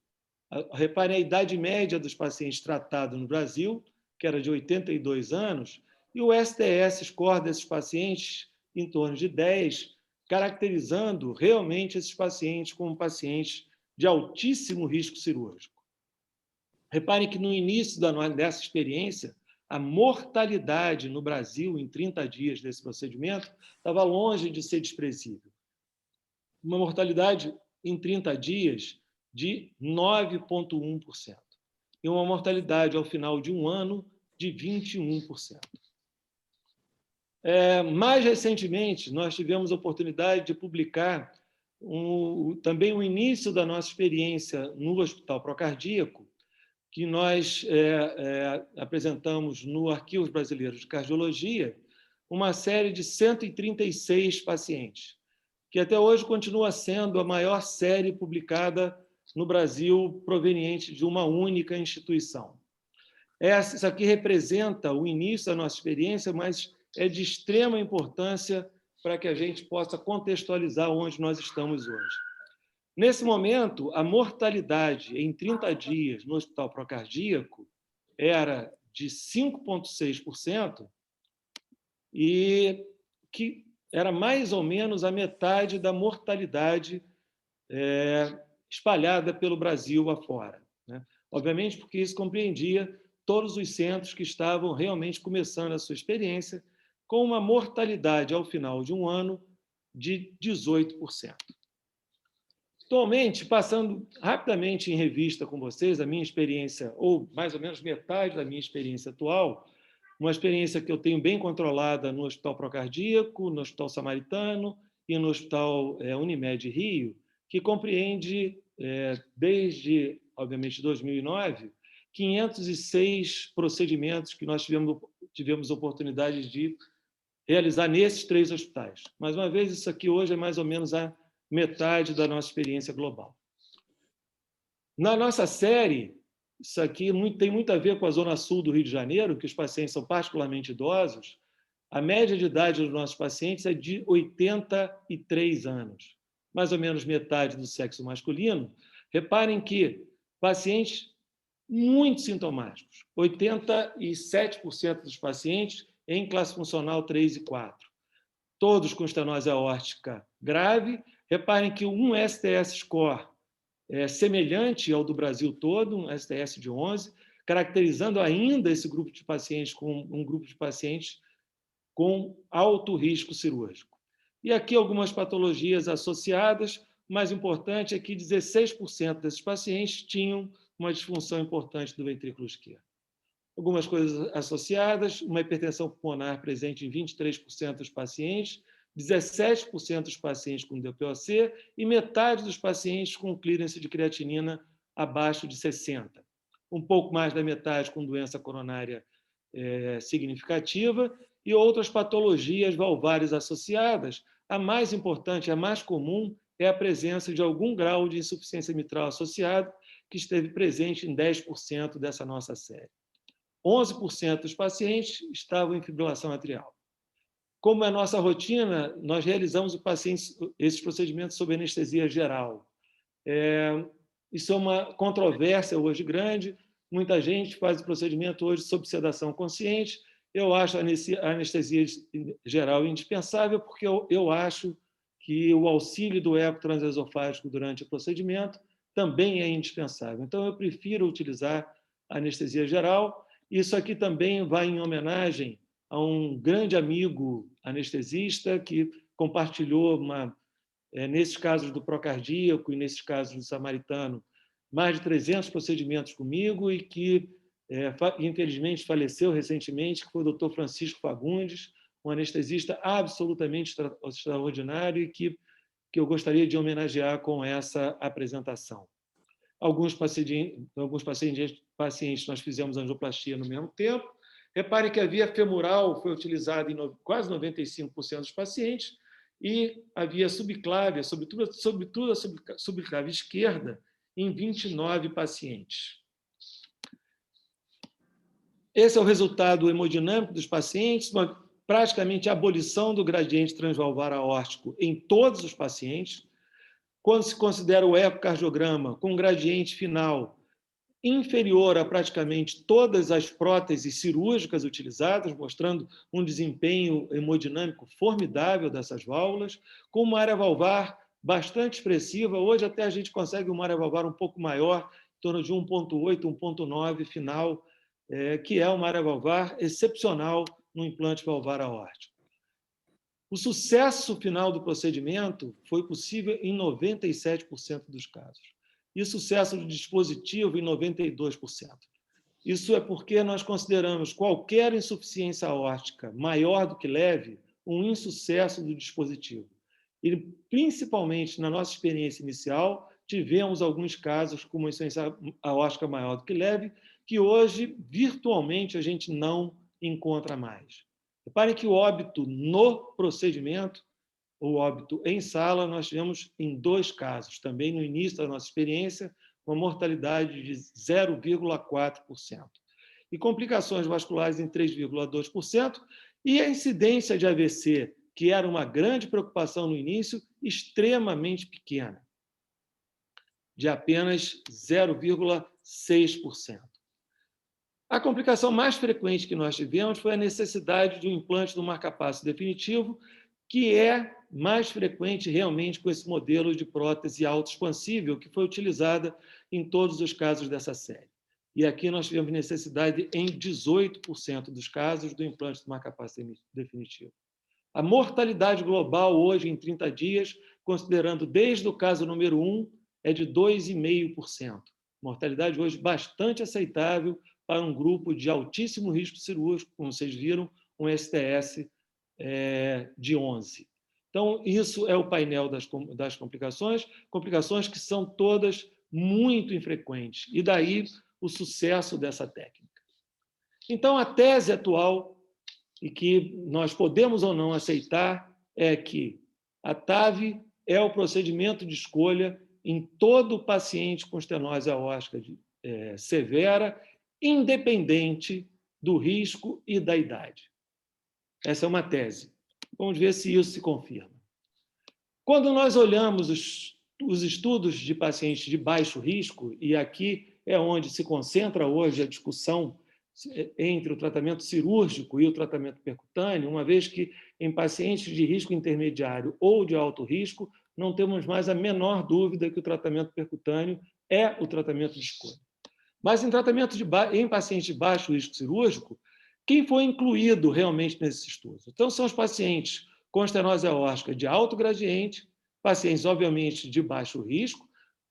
reparem a idade média dos pacientes tratados no Brasil, que era de 82 anos, e o STS score desses pacientes em torno de 10, caracterizando realmente esses pacientes como pacientes de altíssimo risco cirúrgico. Reparem que no início dessa experiência, a mortalidade no Brasil em 30 dias desse procedimento estava longe de ser desprezível. Uma mortalidade em 30 dias de 9,1%. E uma mortalidade ao final de um ano de 21%. Mais recentemente, nós tivemos a oportunidade de publicar também o início da nossa experiência no Hospital Procardíaco, que nós apresentamos no Arquivos Brasileiros de Cardiologia, uma série de 136 pacientes, que até hoje continua sendo a maior série publicada no Brasil proveniente de uma única instituição. Isso aqui representa o início da nossa experiência, mas é de extrema importância para que a gente possa contextualizar onde nós estamos hoje. Nesse momento, a mortalidade em 30 dias no Hospital Procardíaco era de 5,6%, e que era mais ou menos a metade da mortalidade espalhada pelo Brasil afora, né? Obviamente, porque isso compreendia todos os centros que estavam realmente começando a sua experiência, com uma mortalidade ao final de um ano de 18%. Atualmente, passando rapidamente em revista com vocês a minha experiência, ou mais ou menos metade da minha experiência atual, uma experiência que eu tenho bem controlada no Hospital Procardíaco, no Hospital Samaritano e no Hospital Unimed Rio, que compreende, desde, obviamente, 2009, 506 procedimentos que nós tivemos oportunidade de realizar nesses 3 hospitais. Mais uma vez, isso aqui hoje é mais ou menos a metade da nossa experiência global. Na nossa série, isso aqui tem muito a ver com a zona sul do Rio de Janeiro, que os pacientes são particularmente idosos. A média de idade dos nossos pacientes é de 83 anos, mais ou menos metade do sexo masculino. Reparem que pacientes muito sintomáticos, 87% dos pacientes em classe funcional 3 e 4, todos com estenose aórtica grave. Reparem que um STS score semelhante ao do Brasil todo, um STS de 11, caracterizando ainda esse grupo de pacientes como um grupo de pacientes com alto risco cirúrgico. E aqui algumas patologias associadas. O mais importante é que 16% desses pacientes tinham uma disfunção importante do ventrículo esquerdo. Algumas coisas associadas: uma hipertensão pulmonar presente em 23% dos pacientes, 17% dos pacientes com DPOC e metade dos pacientes com clearance de creatinina abaixo de 60. Um pouco mais da metade com doença coronária significativa e outras patologias valvares associadas. A mais importante, a mais comum, é a presença de algum grau de insuficiência mitral associado, que esteve presente em 10% dessa nossa série. 11% dos pacientes estavam em fibrilação atrial. Como é a nossa rotina, nós realizamos esses procedimentos sob anestesia geral. Isso é uma controvérsia hoje grande. Muita gente faz o procedimento hoje sob sedação consciente. Eu acho a anestesia geral indispensável, porque eu acho que o auxílio do eco transesofágico durante o procedimento também é indispensável. Então, eu prefiro utilizar a anestesia geral, Isso aqui também vai em homenagem a um grande amigo anestesista que compartilhou, nesses casos do procardíaco e nesses casos do samaritano, mais de 300 procedimentos comigo e que, infelizmente, faleceu recentemente, que foi o Dr. Francisco Fagundes, um anestesista absolutamente extraordinário e que eu gostaria de homenagear com essa apresentação. Alguns pacientes nós fizemos angioplastia no mesmo tempo. Repare que a via femoral foi utilizada em quase 95% dos pacientes e a via subclávia, sobretudo a subclávia esquerda, em 29 pacientes. Esse é o resultado hemodinâmico dos pacientes, praticamente a abolição do gradiente transvalvar aórtico em todos os pacientes. Quando se considera o ecocardiograma com um gradiente final inferior a praticamente todas as próteses cirúrgicas utilizadas, mostrando um desempenho hemodinâmico formidável dessas válvulas, com uma área valvar bastante expressiva. Hoje até a gente consegue uma área valvar um pouco maior, em torno de 1,8, 1,9 final, que é uma área valvar excepcional no implante valvar aórtico. O sucesso final do procedimento foi possível em 97% dos casos. E o sucesso do dispositivo em 92%. Isso é porque nós consideramos qualquer insuficiência aórtica maior do que leve um insucesso do dispositivo. E, principalmente na nossa experiência inicial, tivemos alguns casos com uma insuficiência aórtica maior do que leve, que hoje, virtualmente, a gente não encontra mais. Reparem que o óbito no procedimento, o óbito em sala, nós tivemos em 2 casos, também no início da nossa experiência, uma mortalidade de 0,4%. E complicações vasculares em 3,2%, e a incidência de AVC, que era uma grande preocupação no início, extremamente pequena, de apenas 0,6%. A complicação mais frequente que nós tivemos foi a necessidade de um implante do marcapasso definitivo, que é mais frequente realmente com esse modelo de prótese autoexpansível que foi utilizada em todos os casos dessa série. E aqui nós tivemos necessidade em 18% dos casos do implante do marcapasso definitivo. A mortalidade global hoje, em 30 dias, considerando desde o caso número 1, é de 2,5%. Mortalidade hoje bastante aceitável para um grupo de altíssimo risco cirúrgico, como vocês viram, um STS de 11. Então, isso é o painel das complicações, complicações que são todas muito infrequentes, e daí o sucesso dessa técnica. Então, a tese atual, e que nós podemos ou não aceitar, é que a TAV é o procedimento de escolha em todo paciente com estenose aórtica severa, independente do risco e da idade. Essa é uma tese. Vamos ver se isso se confirma. Quando nós olhamos os estudos de pacientes de baixo risco, e aqui é onde se concentra hoje a discussão entre o tratamento cirúrgico e o tratamento percutâneo, uma vez que em pacientes de risco intermediário ou de alto risco, não temos mais a menor dúvida que o tratamento percutâneo é o tratamento de escolha. Mas em pacientes de baixo risco cirúrgico, quem foi incluído realmente nesses estudos? Então, são os pacientes com estenose aórtica de alto gradiente, pacientes, obviamente, de baixo risco,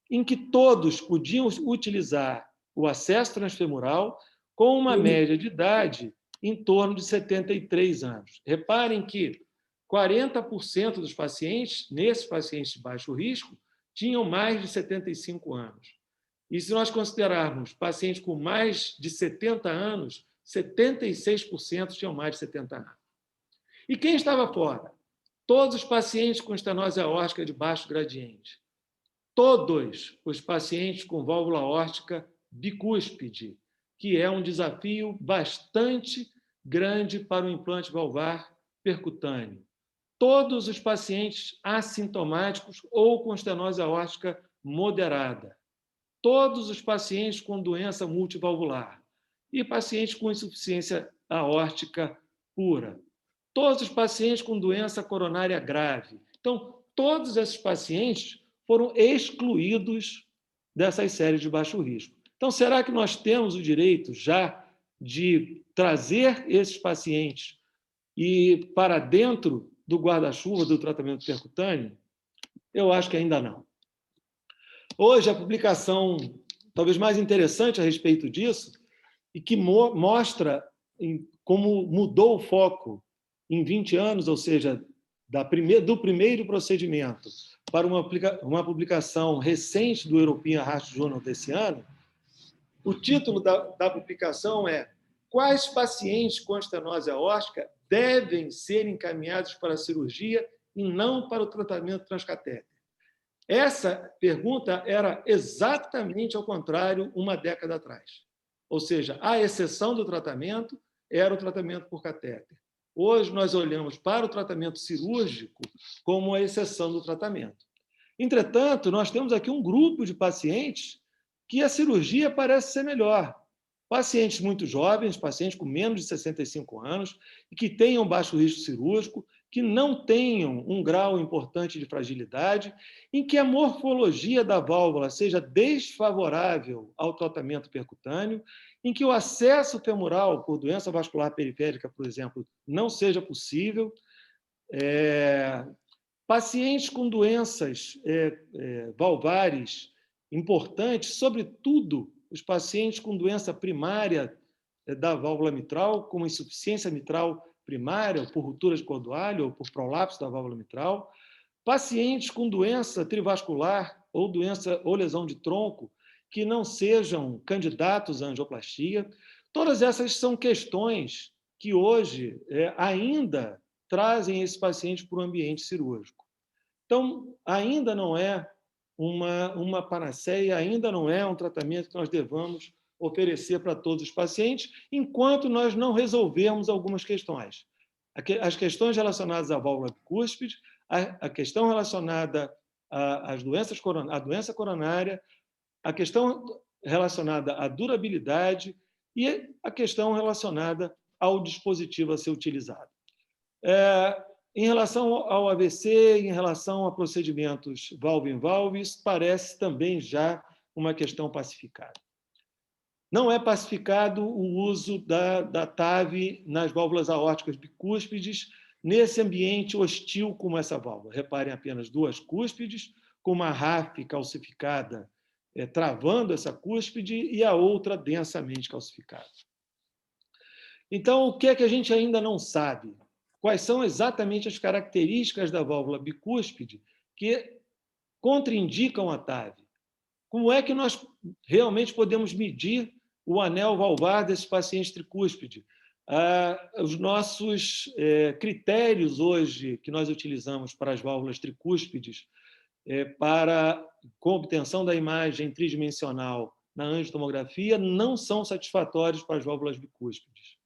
em que todos podiam utilizar o acesso transfemoral com uma média de idade em torno de 73 anos. Reparem que 40% dos pacientes, nesses pacientes de baixo risco, tinham mais de 75 anos. E se nós considerarmos pacientes com mais de 70 anos, 76% tinham mais de 70 anos. E quem estava fora? Todos os pacientes com estenose aórtica de baixo gradiente. Todos os pacientes com válvula aórtica bicúspide, que é um desafio bastante grande para o implante valvar percutâneo. Todos os pacientes assintomáticos ou com estenose aórtica moderada. Todos os pacientes com doença multivalvular e pacientes com insuficiência aórtica pura. Todos os pacientes com doença coronária grave. Então, todos esses pacientes foram excluídos dessas séries de baixo risco. Então, será que nós temos o direito, já de trazer esses pacientes e para dentro do guarda-chuva do tratamento percutâneo, eu acho que ainda não. Hoje, a publicação talvez mais interessante a respeito disso, e que mostra como mudou o foco em 20 anos, ou seja, do primeiro procedimento para uma publicação recente do European Heart Journal desse ano, o título da publicação é Quais pacientes com estenose aórtica devem ser encaminhados para a cirurgia e não para o tratamento transcatéter? Essa pergunta era exatamente ao contrário uma década atrás. Ou seja, a exceção do tratamento era o tratamento por catéter. Hoje, nós olhamos para o tratamento cirúrgico como a exceção do tratamento. Entretanto, nós temos aqui um grupo de pacientes que a cirurgia parece ser melhor. Pacientes muito jovens, pacientes com menos de 65 anos, e que tenham baixo risco cirúrgico, que não tenham um grau importante de fragilidade, em que a morfologia da válvula seja desfavorável ao tratamento percutâneo, em que o acesso femoral por doença vascular periférica, por exemplo, não seja possível, pacientes com doenças valvares importantes, sobretudo os pacientes com doença primária da válvula mitral, como insuficiência mitral primária, ou por ruptura de cordoalho, ou por prolapso da válvula mitral, pacientes com doença trivascular ou doença ou lesão de tronco que não sejam candidatos à angioplastia. Todas essas são questões que hoje ainda trazem esse paciente para o ambiente cirúrgico. Então, ainda não é uma panaceia, ainda não é um tratamento que nós devamos oferecer para todos os pacientes, enquanto nós não resolvermos algumas questões. As questões relacionadas à válvula bicúspide, a questão relacionada à doença coronária, a questão relacionada à durabilidade e a questão relacionada ao dispositivo a ser utilizado. Em relação ao AVC, em relação a procedimentos valve-in-valve, isso parece também já uma questão pacificada. Não é pacificado o uso da TAV nas válvulas aórticas bicúspides nesse ambiente hostil como essa válvula. Reparem, apenas duas cúspides, com uma RAF calcificada travando essa cúspide e a outra densamente calcificada. Então, o que é que a gente ainda não sabe? Quais são exatamente as características da válvula bicúspide que contraindicam a TAV? Como é que nós realmente podemos medir o anel valvar desses pacientes tricúspide? Os nossos critérios hoje que nós utilizamos para as válvulas tricúspides, para com obtenção da imagem tridimensional na angiotomografia, não são satisfatórios para as válvulas bicúspides.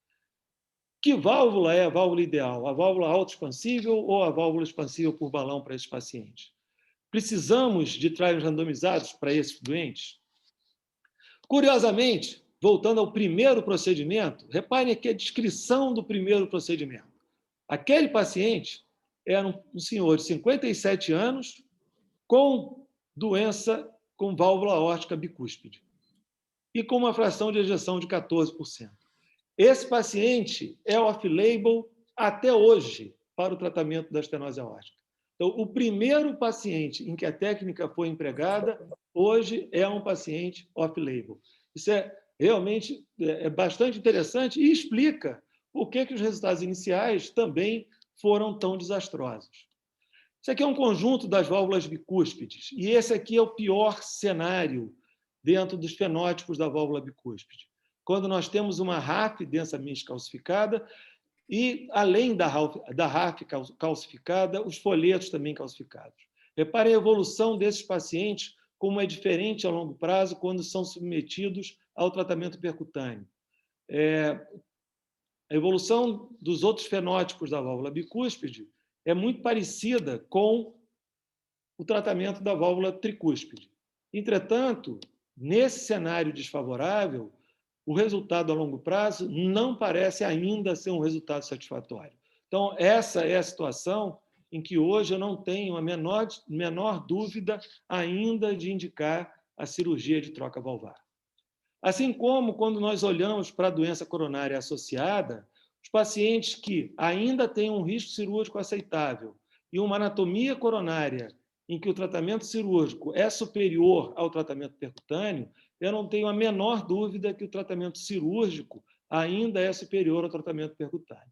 Que válvula é a válvula ideal? A válvula autoexpansível ou a válvula expansível por balão para esses pacientes? Precisamos de trials randomizados para esses doentes? Curiosamente, voltando ao primeiro procedimento, reparem aqui a descrição do primeiro procedimento. Aquele paciente era um senhor de 57 anos com doença com válvula aórtica bicúspide e com uma fração de ejeção de 14%. Esse paciente é off-label até hoje para o tratamento da estenose aórtica. Então, o primeiro paciente em que a técnica foi empregada, hoje é um paciente off-label. Isso realmente bastante interessante e explica por que os resultados iniciais também foram tão desastrosos. Isso aqui é um conjunto das válvulas bicúspides, e esse aqui é o pior cenário dentro dos fenótipos da válvula bicúspide. Quando nós temos uma RAF densamente calcificada e, além da RAF calcificada, os folhetos também calcificados. Reparem a evolução desses pacientes, como é diferente a longo prazo quando são submetidos ao tratamento percutâneo. A evolução dos outros fenótipos da válvula bicúspide é muito parecida com o tratamento da válvula tricúspide. Entretanto, nesse cenário desfavorável, o resultado a longo prazo não parece ainda ser um resultado satisfatório. Então, essa é a situação em que hoje eu não tenho a menor dúvida ainda de indicar a cirurgia de troca valvar. Assim como, quando nós olhamos para a doença coronária associada, os pacientes que ainda têm um risco cirúrgico aceitável e uma anatomia coronária em que o tratamento cirúrgico é superior ao tratamento percutâneo, eu não tenho a menor dúvida que o tratamento cirúrgico ainda é superior ao tratamento percutâneo.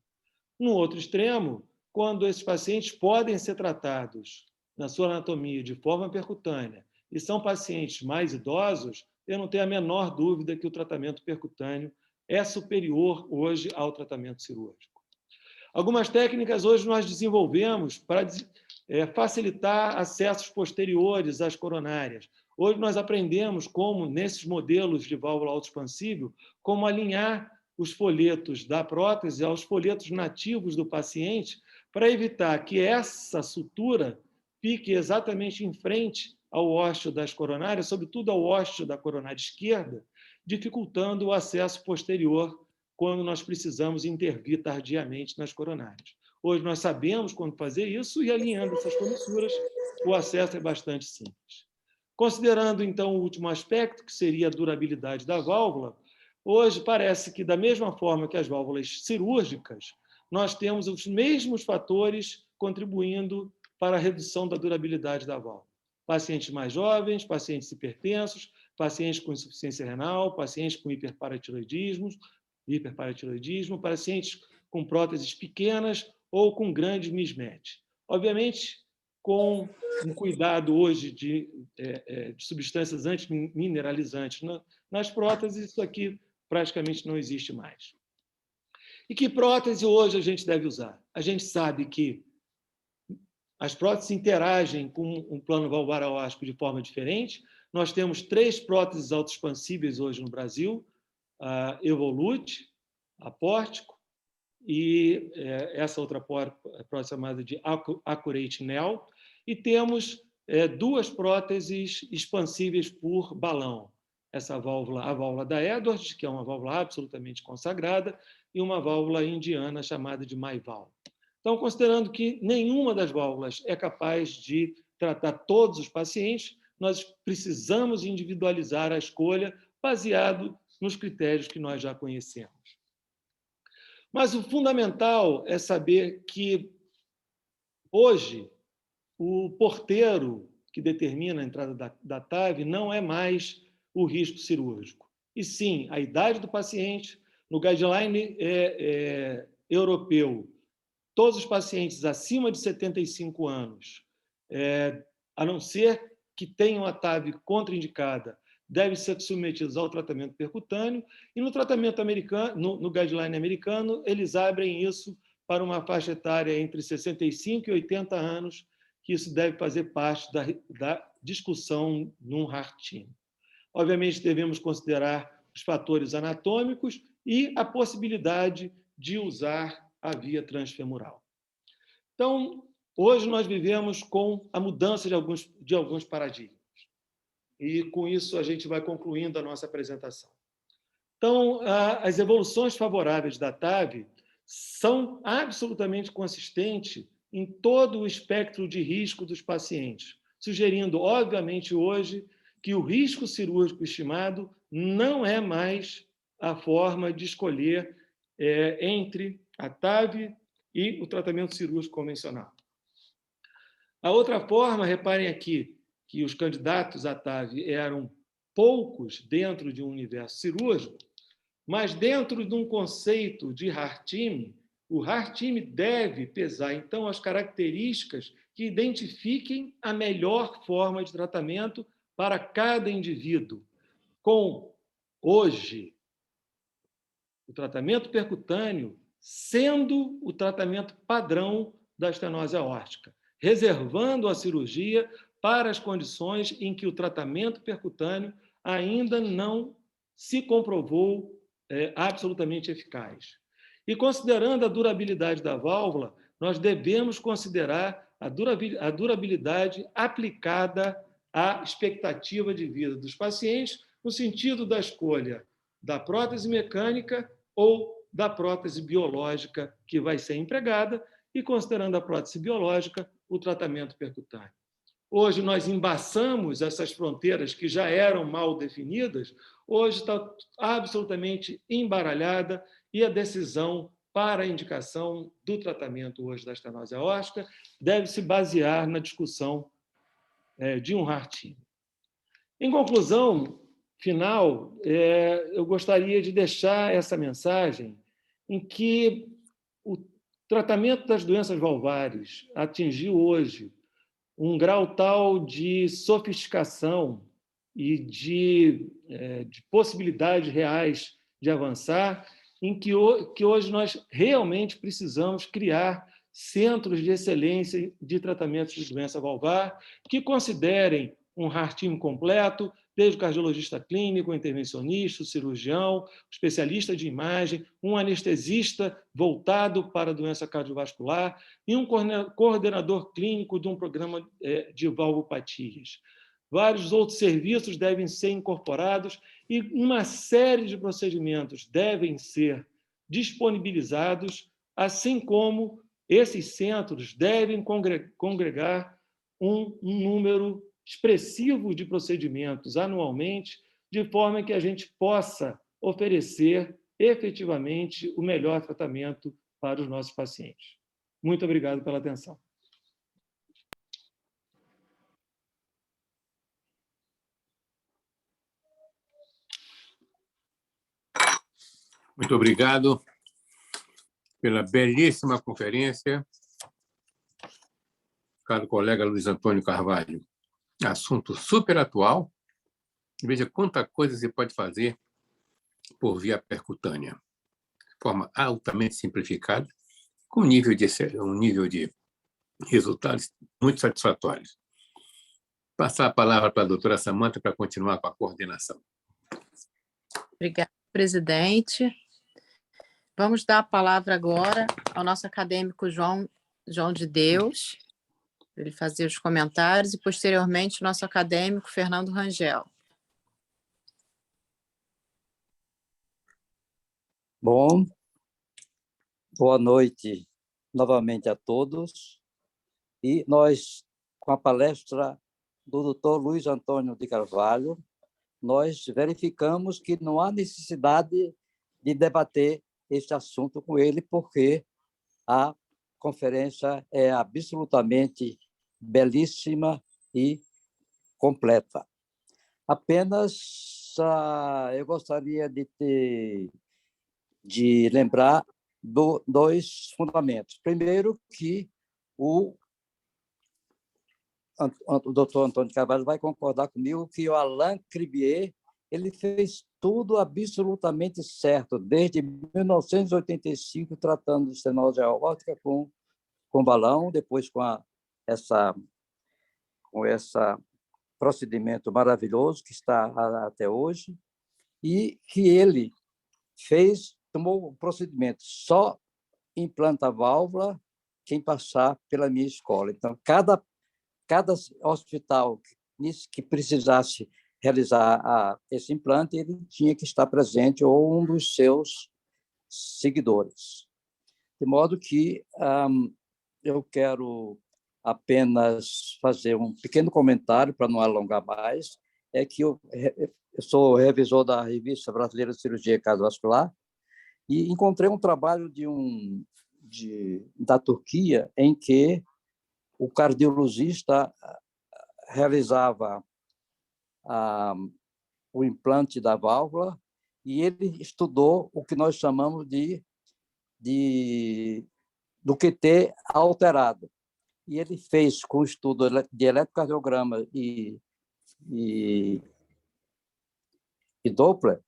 No outro extremo, quando esses pacientes podem ser tratados na sua anatomia de forma percutânea e são pacientes mais idosos, eu não tenho a menor dúvida que o tratamento percutâneo é superior hoje ao tratamento cirúrgico. Algumas técnicas hoje nós desenvolvemos para facilitar acessos posteriores às coronárias. Hoje nós aprendemos como, nesses modelos de válvula autoexpansível, como alinhar os folhetos da prótese aos folhetos nativos do paciente para evitar que essa sutura fique exatamente em frente ao ósseo das coronárias, sobretudo ao ósseo da coronária esquerda, dificultando o acesso posterior quando nós precisamos intervir tardiamente nas coronárias. Hoje nós sabemos como fazer isso e, alinhando essas comissuras, o acesso é bastante simples. Considerando, então, o último aspecto, que seria a durabilidade da válvula, hoje parece que, da mesma forma que as válvulas cirúrgicas, nós temos os mesmos fatores contribuindo para a redução da durabilidade da válvula. Pacientes mais jovens, pacientes hipertensos, pacientes com insuficiência renal, pacientes com hiperparatiroidismo, pacientes com próteses pequenas ou com grandes mismatch. Obviamente, com um cuidado hoje de substâncias antimineralizantes nas próteses, isso aqui praticamente não existe mais. E que prótese hoje a gente deve usar? A gente sabe que as próteses interagem com um plano valvular aórtico de forma diferente. Nós temos 3 próteses autoexpansíveis hoje no Brasil, a Evolute, a Pórtico e essa outra prótese chamada de Accurate Nel. E temos 2 próteses expansíveis por balão. A válvula da Edwards, que é uma válvula absolutamente consagrada, e uma válvula indiana chamada de MyValve. Então, considerando que nenhuma das válvulas é capaz de tratar todos os pacientes, nós precisamos individualizar a escolha baseado nos critérios que nós já conhecemos. Mas o fundamental é saber que, hoje, o porteiro que determina a entrada da TAV não é mais o risco cirúrgico, e sim a idade do paciente. No guideline europeu, todos os pacientes acima de 75 anos, a não ser que tenham a TAV contraindicada, devem ser submetidos ao tratamento percutâneo, e no tratamento americano, no guideline americano, eles abrem isso para uma faixa etária entre 65 e 80 anos, que isso deve fazer parte da discussão num heart team. Obviamente, devemos considerar os fatores anatômicos e a possibilidade de usar a via transfemoral. Então, hoje nós vivemos com a mudança de alguns paradigmas. E, com isso, a gente vai concluindo a nossa apresentação. Então, as evoluções favoráveis da TAV são absolutamente consistentes em todo o espectro de risco dos pacientes, sugerindo, obviamente, hoje, que o risco cirúrgico estimado não é mais a forma de escolher entre a TAV e o tratamento cirúrgico convencional. A outra forma, reparem aqui, que os candidatos à TAV eram poucos dentro de um universo cirúrgico, mas dentro de um conceito de heart team, o heart team deve pesar, então, as características que identifiquem a melhor forma de tratamento para cada indivíduo, com, hoje, o tratamento percutâneo sendo o tratamento padrão da estenose aórtica, reservando a cirurgia para as condições em que o tratamento percutâneo ainda não se comprovou absolutamente eficaz. E, considerando a durabilidade da válvula, nós devemos considerar a durabilidade aplicada à expectativa de vida dos pacientes, no sentido da escolha da prótese mecânica ou da prótese biológica que vai ser empregada, e, considerando a prótese biológica, o tratamento percutâneo. Hoje nós embaçamos essas fronteiras que já eram mal definidas, hoje está absolutamente embaralhada e a decisão para a indicação do tratamento hoje da estenose aórtica deve se basear na discussão de um Harting. Em conclusão final, eu gostaria de deixar essa mensagem em que o tratamento das doenças valvares atingiu hoje um grau tal de sofisticação e de possibilidades reais de avançar, em que hoje nós realmente precisamos criar centros de excelência de tratamento de doença valvar que considerem um Harting completo, desde o cardiologista clínico, o intervencionista, o cirurgião, o especialista de imagem, um anestesista voltado para a doença cardiovascular e um coordenador clínico de um programa de valvopatias. Vários outros serviços devem ser incorporados e uma série de procedimentos devem ser disponibilizados, assim como esses centros devem congregar um número expressivo de procedimentos anualmente, de forma que a gente possa oferecer efetivamente o melhor tratamento para os nossos pacientes. Muito obrigado pela atenção. Muito obrigado pela belíssima conferência, caro colega Luiz Antônio Carvalho. Assunto super atual. Veja quanta coisa se pode fazer por via percutânea, de forma altamente simplificada, com um nível de resultados muito satisfatórios. Passar a palavra para a doutora Samanta para continuar com a coordenação. Obrigada, presidente. Vamos dar a palavra agora ao nosso acadêmico João de Deus, para ele fazer os comentários, e, posteriormente, o nosso acadêmico Fernando Rangel. Bom, boa noite novamente a todos. E nós, com a palestra do Dr. Luiz Antônio de Carvalho, nós verificamos que não há necessidade de debater este assunto com ele, porque a conferência é absolutamente belíssima e completa. Apenas eu gostaria de lembrar dois fundamentos. Primeiro, que o doutor Antônio Carvalho vai concordar comigo que o Alain Cribier ele fez tudo absolutamente certo, desde 1985, tratando de estenose aórtica com balão, depois com esse procedimento maravilhoso que está até hoje, e que ele tomou o procedimento, só implanta a válvula quem passar pela minha escola. Então, cada hospital que precisasse realizar esse implante, ele tinha que estar presente ou um dos seus seguidores. De modo que eu quero apenas fazer um pequeno comentário, para não alongar mais, é que eu sou revisor da Revista Brasileira de Cirurgia Cardiovascular e encontrei um trabalho da Turquia em que o cardiologista realizava o implante da válvula e ele estudou o que nós chamamos do QT alterado. E ele fez, com o estudo de eletrocardiograma e Doppler,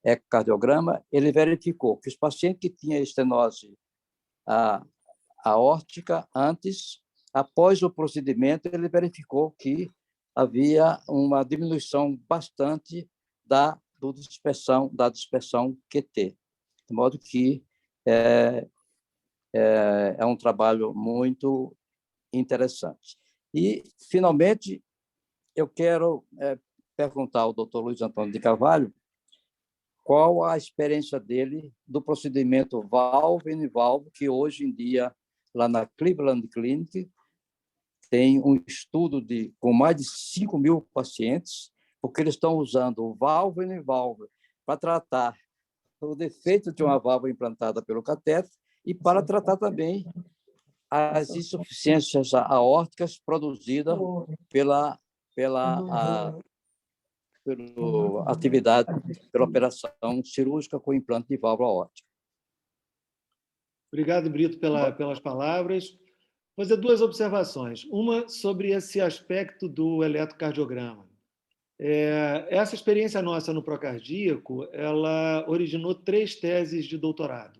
ecocardiograma, ele verificou que os pacientes que tinham estenose aórtica após o procedimento, ele verificou que havia uma diminuição bastante da dispersão QT, de modo que é um trabalho muito interessante. E, finalmente, eu quero perguntar ao Dr. Luiz Antônio de Carvalho qual a experiência dele do procedimento valve-in-valve, que hoje em dia, lá na Cleveland Clinic, tem um estudo com mais de 5.000 pacientes, porque eles estão usando o válvula e válvula para tratar o defeito de uma válvula implantada pelo catéter e para tratar também as insuficiências aórticas produzidas pela atividade, pela operação cirúrgica com implante de válvula aórtica. Obrigado, Brito, pelas palavras. Vou fazer duas observações. Uma sobre esse aspecto do eletrocardiograma. Essa experiência nossa no Procardíaco, ela originou 3 teses de doutorado.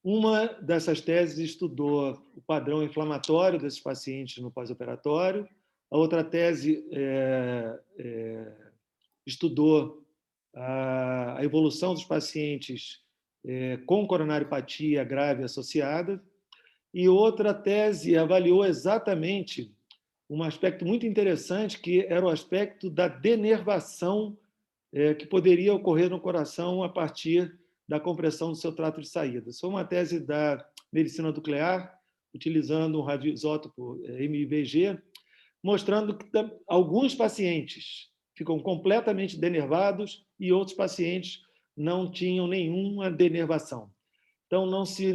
Uma dessas teses estudou o padrão inflamatório desses pacientes no pós-operatório. A outra tese estudou a evolução dos pacientes com coronariopatia grave associada. E outra tese avaliou exatamente um aspecto muito interessante, que era o aspecto da denervação que poderia ocorrer no coração a partir da compressão do seu trato de saída. Isso foi uma tese da medicina nuclear, utilizando um radioisótopo MIBG, mostrando que alguns pacientes ficam completamente denervados e outros pacientes não tinham nenhuma denervação. Então,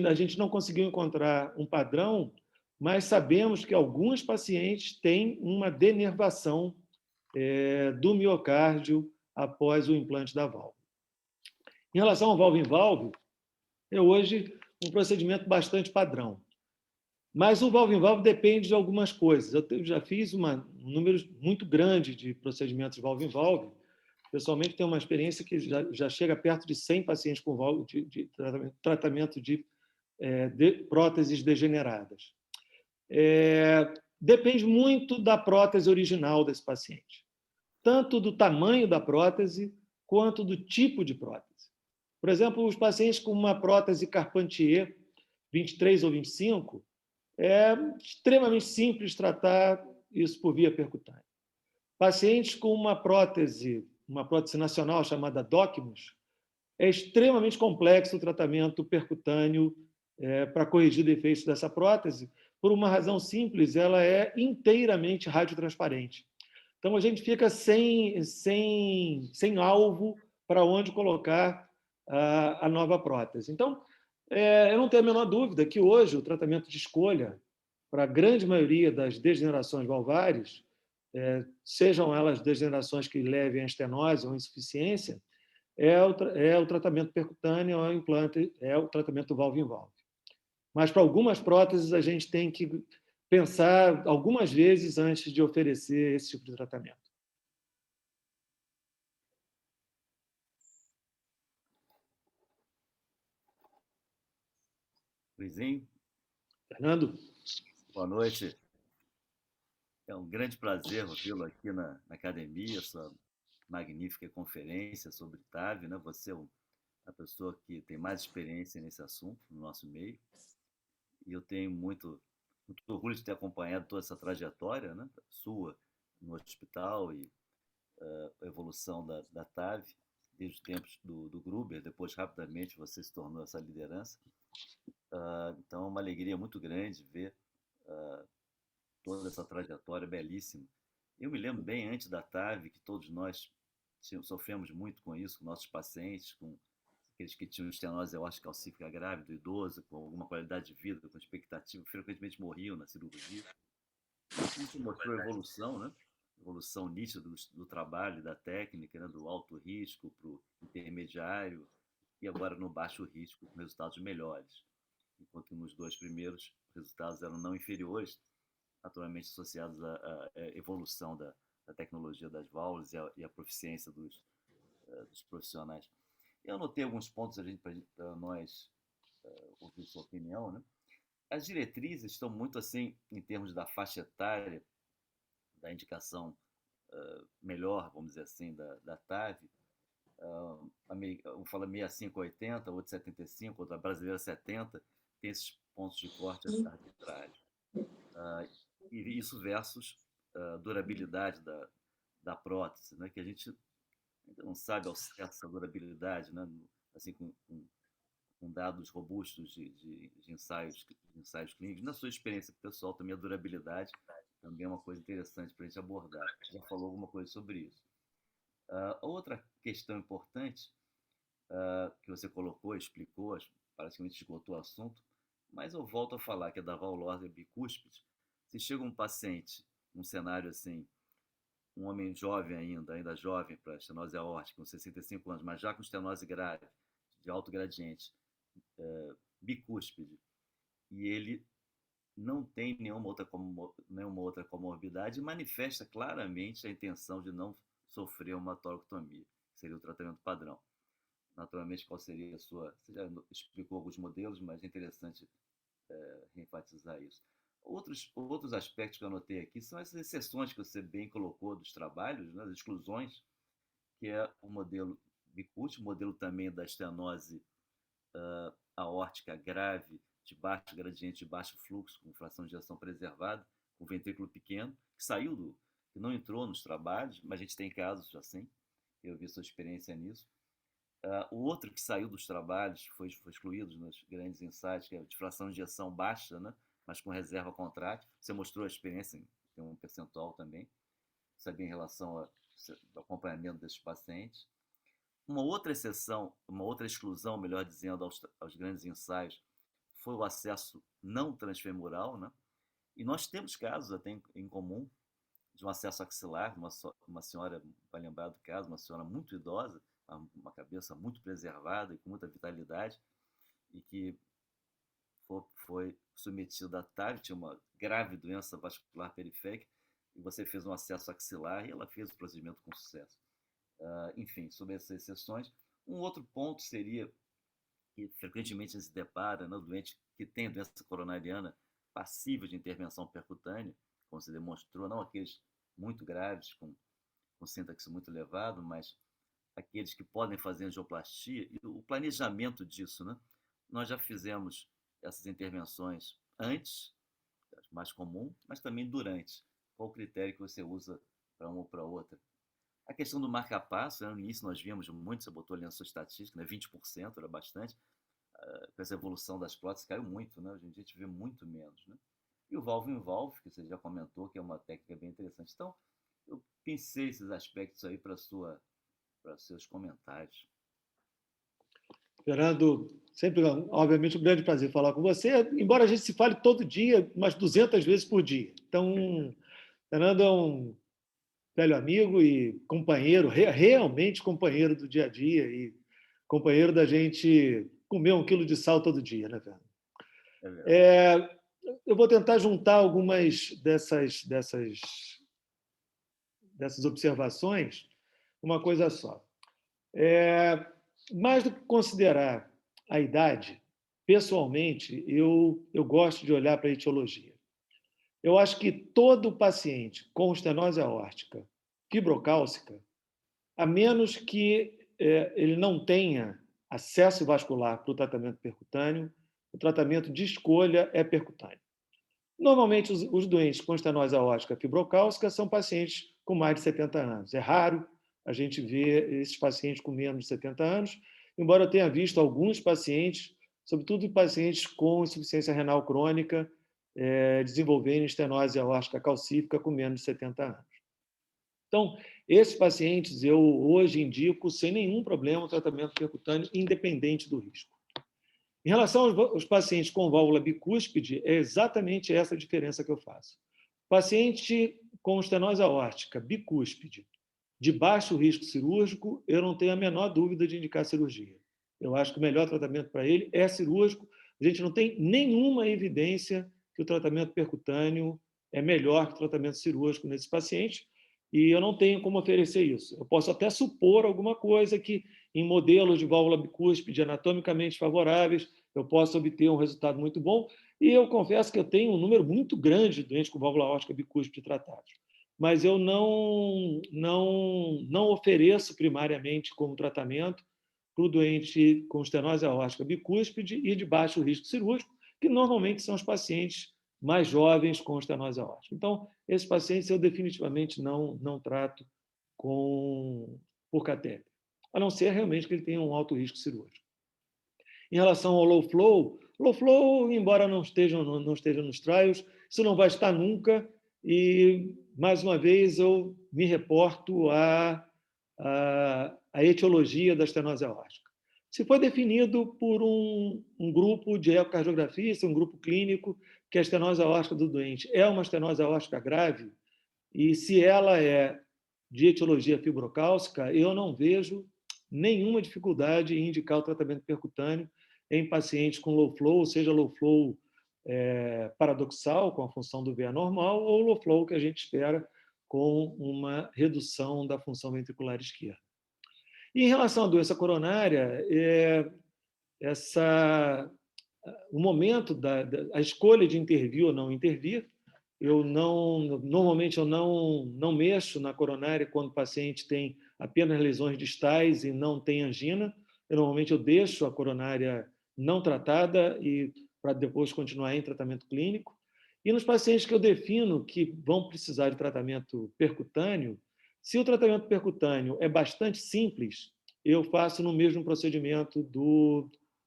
a gente não conseguiu encontrar um padrão, mas sabemos que alguns pacientes têm uma denervação do miocárdio após o implante da válvula. Em relação ao valve-em-valve, é hoje um procedimento bastante padrão. Mas o valve-em-valve depende de algumas coisas. Eu já fiz um número muito grande de procedimentos valve-em-valve. Pessoalmente, tenho uma experiência que já chega perto de 100 pacientes com de tratamento de próteses degeneradas. Depende muito da prótese original desse paciente, tanto do tamanho da prótese quanto do tipo de prótese. Por exemplo, os pacientes com uma prótese Carpentier 23 ou 25, é extremamente simples tratar isso por via percutânea. Pacientes com uma prótese nacional chamada Docmus, é extremamente complexo o tratamento percutâneo para corrigir defeitos dessa prótese, por uma razão simples, ela é inteiramente radiotransparente. Então, a gente fica sem alvo para onde colocar a nova prótese. Então, eu não tenho a menor dúvida que hoje o tratamento de escolha para a grande maioria das degenerações valvares, sejam elas degenerações que levem a estenose ou insuficiência, é o tratamento percutâneo, é o implante, é o tratamento valve-em-valve. Mas para algumas próteses a gente tem que pensar algumas vezes antes de oferecer esse tipo de tratamento. Luizinho. Fernando. Boa noite. É um grande prazer ouvi-lo aqui na academia, sua magnífica conferência sobre TAV, né? Você é a pessoa que tem mais experiência nesse assunto no nosso meio. E eu tenho muito orgulho de ter acompanhado toda essa trajetória, né, sua no hospital e a evolução da TAV, desde os tempos do Gruber, depois rapidamente você se tornou essa liderança. Então é uma alegria muito grande ver toda essa trajetória belíssima. Eu me lembro bem antes da TAV que todos nós sofremos muito com isso, com nossos pacientes, com aqueles que tinham estenose aórtica calcífica grave do idoso, com alguma qualidade de vida, com expectativa, frequentemente morriam na cirurgia. Isso mostrou evolução, né? Evolução nítida do trabalho, da técnica, né? Do alto risco para o intermediário e agora no baixo risco, com resultados melhores. Enquanto nos 2 primeiros os resultados eram não inferiores, naturalmente associados à evolução da tecnologia das válvulas e à proficiência dos profissionais. Eu anotei alguns pontos para nós ouvir sua opinião, né? As diretrizes estão muito assim, em termos da faixa etária, da indicação melhor, vamos dizer assim, da TAV. Um fala 65 a 80, outro 75, outra brasileira 70, tem esses pontos de corte arbitrários. E isso versus durabilidade da prótese, né? Que a gente ainda não sabe ao certo essa durabilidade, né? Assim, com dados robustos de ensaios clínicos. Na sua experiência pessoal também a durabilidade também é uma coisa interessante para a gente abordar. Já falou alguma coisa sobre isso. Outra questão importante que você colocou, explicou, praticamente esgotou o assunto, mas eu volto a falar que é da valvulose bicúspide. Se chega um paciente, num cenário assim, um homem jovem ainda jovem para estenose aórtica, com 65 anos, mas já com estenose grave, de alto gradiente, bicúspide, e ele não tem nenhuma outra comorbidade, manifesta claramente a intenção de não sofrer uma toracotomia, que seria o tratamento padrão. Naturalmente, qual seria a sua... Você já explicou alguns modelos, mas é interessante reenfatizar isso. Outros aspectos que eu anotei aqui são essas exceções que você bem colocou dos trabalhos, né, as exclusões, que é o modelo bicúspide, o modelo também da estenose aórtica grave, de baixo gradiente, de baixo fluxo, com fração de ejeção preservada, com ventrículo pequeno, que não entrou nos trabalhos, mas a gente tem casos assim, eu vi sua experiência nisso. O outro que saiu dos trabalhos, foi excluído nos grandes ensaios, que é de fração de ejeção baixa, né, mas com reserva contrátil. Você mostrou a experiência, tem um percentual também, sabe, em relação ao acompanhamento desses pacientes. Uma outra exceção, uma outra exclusão, melhor dizendo, aos grandes ensaios, foi o acesso não transfemoral, né? E nós temos casos até em comum de um acesso axilar, uma senhora, vai lembrar do caso, uma senhora muito idosa, uma cabeça muito preservada e com muita vitalidade, e que foi submetida a TAV, tinha uma grave doença vascular periférica, e você fez um acesso axilar e ela fez o procedimento com sucesso. Enfim, sobre essas exceções. Um outro ponto seria que frequentemente se depara, né, o doente que tem doença coronariana passível de intervenção percutânea, como se demonstrou, não aqueles muito graves, com sintaxe muito elevado, mas aqueles que podem fazer angioplastia, e o planejamento disso, né? Nós já fizemos essas intervenções antes, mais comum, mas também durante. Qual o critério que você usa para uma ou para outra? A questão do marca-passo, no início nós vimos muito, você botou ali na sua estatística, né, 20%, era bastante. Com essa evolução das próteses caiu muito, né? Hoje em dia a gente vê muito menos, né? E o valve-in-valve, que você já comentou, que é uma técnica bem interessante. Então, eu pensei esses aspectos aí para seus comentários. Fernando, sempre, obviamente, um grande prazer falar com você, embora a gente se fale todo dia, umas 200 vezes por dia. Então, Fernando é um velho amigo e companheiro, realmente companheiro do dia a dia e companheiro da gente comer 1 quilo de sal todo dia, né, Fernando? Eu vou tentar juntar algumas dessas observações uma coisa só. Mais do que considerar a idade, pessoalmente, eu gosto de olhar para a etiologia. Eu acho que todo paciente com estenose aórtica fibrocálcica, a menos que ele não tenha acesso vascular para o tratamento percutâneo, o tratamento de escolha é percutâneo. Normalmente, os doentes com estenose aórtica fibrocálcica são pacientes com mais de 70 anos. É raro a gente ver esses pacientes com menos de 70 anos, embora eu tenha visto alguns pacientes, sobretudo pacientes com insuficiência renal crônica, desenvolverem estenose aórtica calcífica com menos de 70 anos. Então, esses pacientes eu hoje indico sem nenhum problema o tratamento percutâneo, independente do risco. Em relação aos pacientes com válvula bicúspide, é exatamente essa a diferença que eu faço. Paciente com estenose aórtica bicúspide, de baixo risco cirúrgico, eu não tenho a menor dúvida de indicar cirurgia. Eu acho que o melhor tratamento para ele é cirúrgico. A gente não tem nenhuma evidência que o tratamento percutâneo é melhor que o tratamento cirúrgico nesse paciente, e eu não tenho como oferecer isso. Eu posso até supor alguma coisa que, em modelos de válvula bicúspide anatomicamente favoráveis, eu posso obter um resultado muito bom, e eu confesso que eu tenho um número muito grande de doentes com válvula aórtica bicúspide tratados. Mas eu não ofereço primariamente como tratamento para o doente com estenose aórtica bicúspide e de baixo risco cirúrgico, que normalmente são os pacientes mais jovens com estenose aórtica. Então, esses pacientes eu definitivamente não trato por catéter, a não ser realmente que ele tenha um alto risco cirúrgico. Em relação ao low flow, embora não esteja nos trials, isso não vai estar nunca. E, mais uma vez, eu me reporto à etiologia da estenose aórtica. Se foi definido por um grupo de ecocardiografistas, um grupo clínico, que a estenose aórtica do doente é uma estenose aórtica grave, e se ela é de etiologia fibrocálcica, eu não vejo nenhuma dificuldade em indicar o tratamento percutâneo em pacientes com low flow, seja low flow paradoxal, com a função do VA normal, ou low flow que a gente espera com uma redução da função ventricular esquerda. E em relação à doença coronária, o momento a escolha de intervir ou não intervir, normalmente eu não mexo na coronária quando o paciente tem apenas lesões distais e não tem angina. Normalmente eu deixo a coronária não tratada e para depois continuar em tratamento clínico. E nos pacientes que eu defino que vão precisar de tratamento percutâneo, se o tratamento percutâneo é bastante simples, eu faço no mesmo procedimento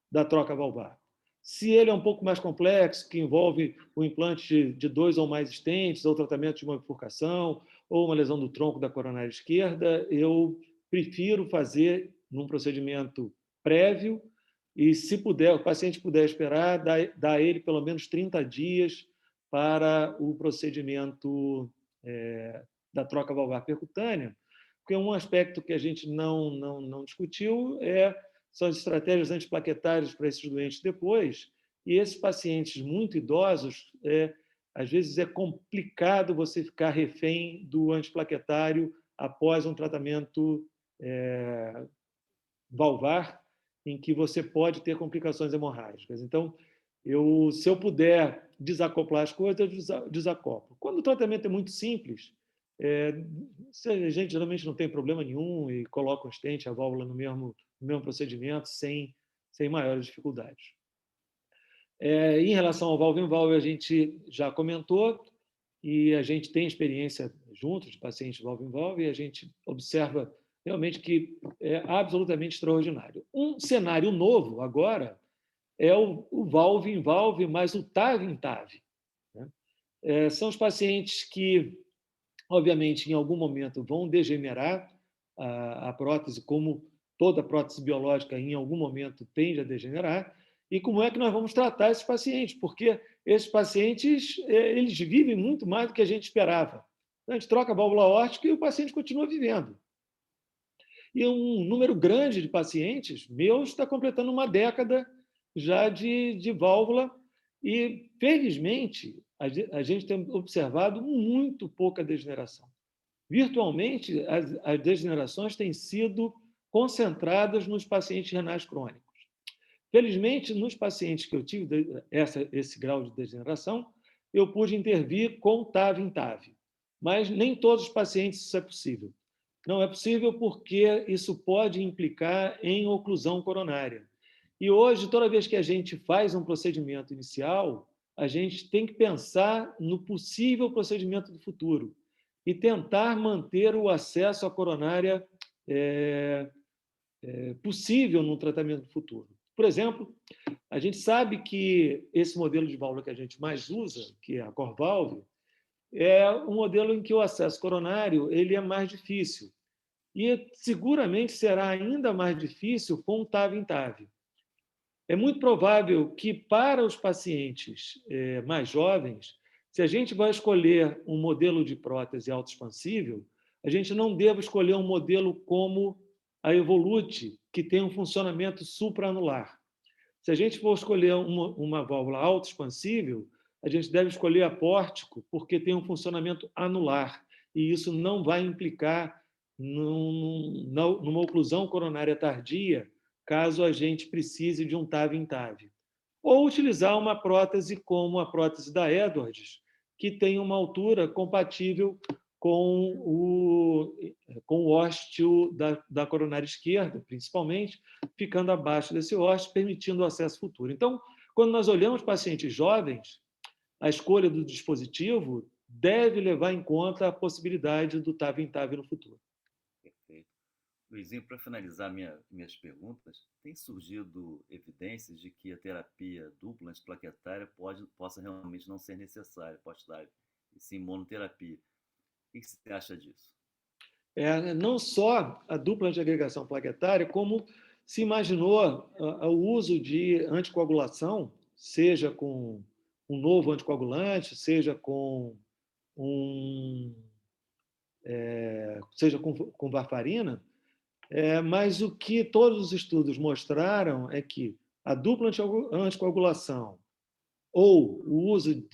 da troca valvar. Se ele é um pouco mais complexo, que envolve o implante de 2 ou mais stents, ou tratamento de uma bifurcação, ou uma lesão do tronco da coronária esquerda, eu prefiro fazer num procedimento prévio e, se puder, o paciente puder esperar, dá a ele pelo menos 30 dias para o procedimento da troca valvar percutânea, porque um aspecto que a gente não discutiu são as estratégias antiplaquetárias para esses doentes depois, e esses pacientes muito idosos, às vezes é complicado você ficar refém do antiplaquetário após um tratamento valvar, em que você pode ter complicações hemorrágicas. Então, se eu puder desacoplar as coisas, eu desacoplo. Quando o tratamento é muito simples, a gente geralmente não tem problema nenhum e coloca o stent, a válvula no mesmo procedimento, sem maiores dificuldades. Em relação ao valve-in-valve, a gente já comentou, e a gente tem experiência junto de pacientes valve-in-valve, e a gente observa realmente que é absolutamente extraordinário. Um cenário novo agora é o valve-in-valve mais o TAV-in-TAV. Né? São os pacientes que, obviamente, em algum momento vão degenerar a prótese, como toda prótese biológica em algum momento tende a degenerar. E como é que nós vamos tratar esses pacientes? Porque esses pacientes eles vivem muito mais do que a gente esperava. A gente troca a válvula aórtica e o paciente continua vivendo. E um número grande de pacientes meus está completando uma década já de válvula e, felizmente, a gente tem observado muito pouca degeneração. Virtualmente, as degenerações têm sido concentradas nos pacientes renais crônicos. Felizmente, nos pacientes que eu tive esse grau de degeneração, eu pude intervir com TAV-in-TAV, mas nem todos os pacientes isso é possível. Não é possível porque isso pode implicar em oclusão coronária. E hoje, toda vez que a gente faz um procedimento inicial, a gente tem que pensar no possível procedimento do futuro e tentar manter o acesso à coronária possível no tratamento futuro. Por exemplo, a gente sabe que esse modelo de válvula que a gente mais usa, que é a Corvalve, é um modelo em que o acesso coronário ele é mais difícil. E seguramente será ainda mais difícil com o TAV-in-TAV. É muito provável que, para os pacientes mais jovens, se a gente vai escolher um modelo de prótese autoexpansível, a gente não deva escolher um modelo como a Evolute, que tem um funcionamento supraanular. Se a gente for escolher uma válvula autoexpansível, a gente deve escolher a Pórtico, porque tem um funcionamento anular, e isso não vai implicar numa oclusão coronária tardia, caso a gente precise de um TAV-in-TAV. Ou utilizar uma prótese como a prótese da Edwards, que tem uma altura compatível com o ósteo da coronária esquerda, principalmente, ficando abaixo desse ósteo, permitindo o acesso futuro. Então, quando nós olhamos pacientes jovens, a escolha do dispositivo deve levar em conta a possibilidade do TAV-in-TAV no futuro. Perfeito. Luizinho, para finalizar minhas perguntas, tem surgido evidências de que a terapia dupla antiplaquetária possa realmente não ser necessária pós-TAV, e sim monoterapia. O que você acha disso? Não só a dupla antiagregação plaquetária, como se imaginou o uso de anticoagulação, seja com um novo anticoagulante, seja com varfarina, mas o que todos os estudos mostraram é que a dupla anticoagulação ou o uso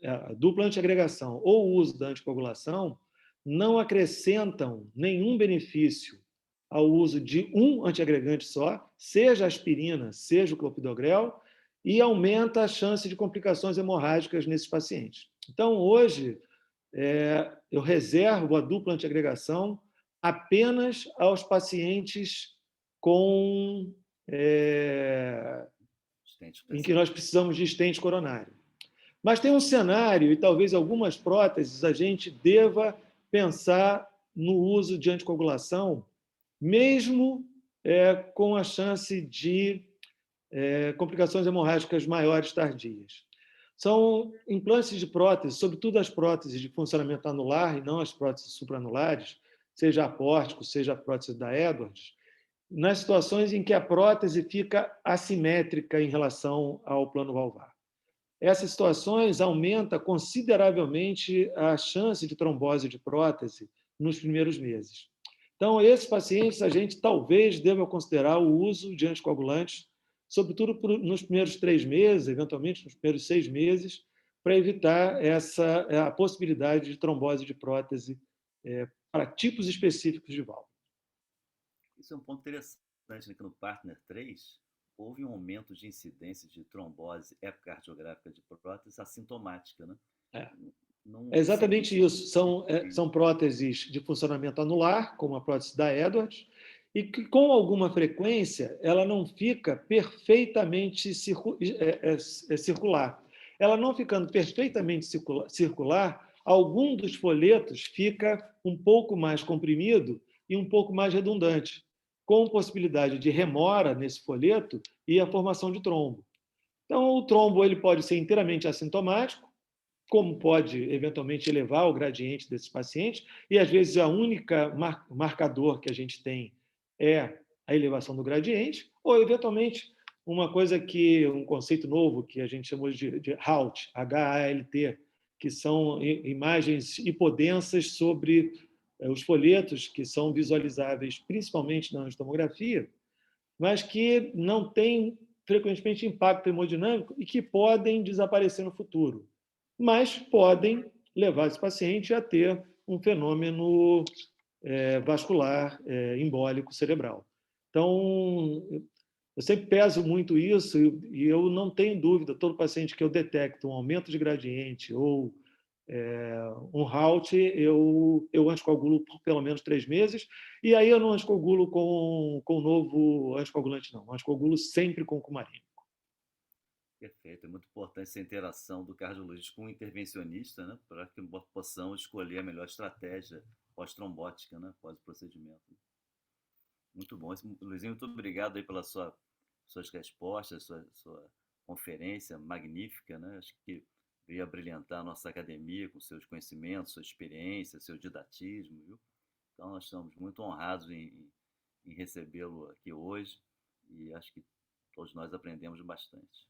a dupla antiagregação ou o uso da anticoagulação não acrescentam nenhum benefício ao uso de um antiagregante só, seja a aspirina, seja o clopidogrel, e aumenta a chance de complicações hemorrágicas nesses pacientes. Então, hoje, eu reservo a dupla antiagregação apenas aos pacientes em que nós precisamos de estente coronário. Mas tem um cenário, e talvez algumas próteses a gente deva pensar no uso de anticoagulação, mesmo com a chance de complicações hemorrágicas maiores tardias. São implantes de próteses, sobretudo as próteses de funcionamento anular e não as próteses supranulares, seja a Pórtico, seja a prótese da Edwards, nas situações em que a prótese fica assimétrica em relação ao plano valvar. Essas situações aumentam consideravelmente a chance de trombose de prótese nos primeiros meses. Então, esses pacientes, a gente talvez deva considerar o uso de anticoagulantes, sobretudo nos primeiros 3 meses, eventualmente nos primeiros 6 meses, para evitar a possibilidade de trombose de prótese para tipos específicos de válvula. Isso é um ponto interessante, né? Que no Partner 3 houve um aumento de incidência de trombose ecocardiográfica de prótese assintomática, né? É exatamente isso. São próteses de funcionamento anular, como a prótese da Edwards, e que, com alguma frequência, ela não fica perfeitamente circular. Ela não ficando perfeitamente circular, algum dos folhetos fica um pouco mais comprimido e um pouco mais redundante, com possibilidade de remora nesse folheto e a formação de trombo. Então, o trombo ele pode ser inteiramente assintomático, como pode, eventualmente, elevar o gradiente desses pacientes, e, às vezes, a única marcador que a gente tem é a elevação do gradiente, ou, eventualmente, um conceito novo que a gente chamou de HALT, H-A-L-T, que são imagens hipodensas sobre os folhetos, que são visualizáveis principalmente na angiotomografia, mas que não têm, frequentemente, impacto hemodinâmico e que podem desaparecer no futuro, mas podem levar esse paciente a ter um fenômeno vascular embólico cerebral. Então, eu sempre peso muito isso e eu não tenho dúvida, todo paciente que eu detecto um aumento de gradiente ou um HALT, eu anticoagulo por pelo menos 3 meses, e aí eu não anticoagulo com novo anticoagulante, não. Eu anticoagulo sempre com cumarina. Perfeito. É muito importante essa interação do cardiologista com o intervencionista, né, para que possamos escolher a melhor estratégia pós-trombótica, né, pós-procedimento. Muito bom. Luizinho, muito obrigado aí pelas suas respostas, sua conferência magnífica, né? Acho que veio a brilhantar a nossa academia com seus conhecimentos, sua experiência, seu didatismo, viu? Então, nós estamos muito honrados em recebê-lo aqui hoje e acho que todos nós aprendemos bastante.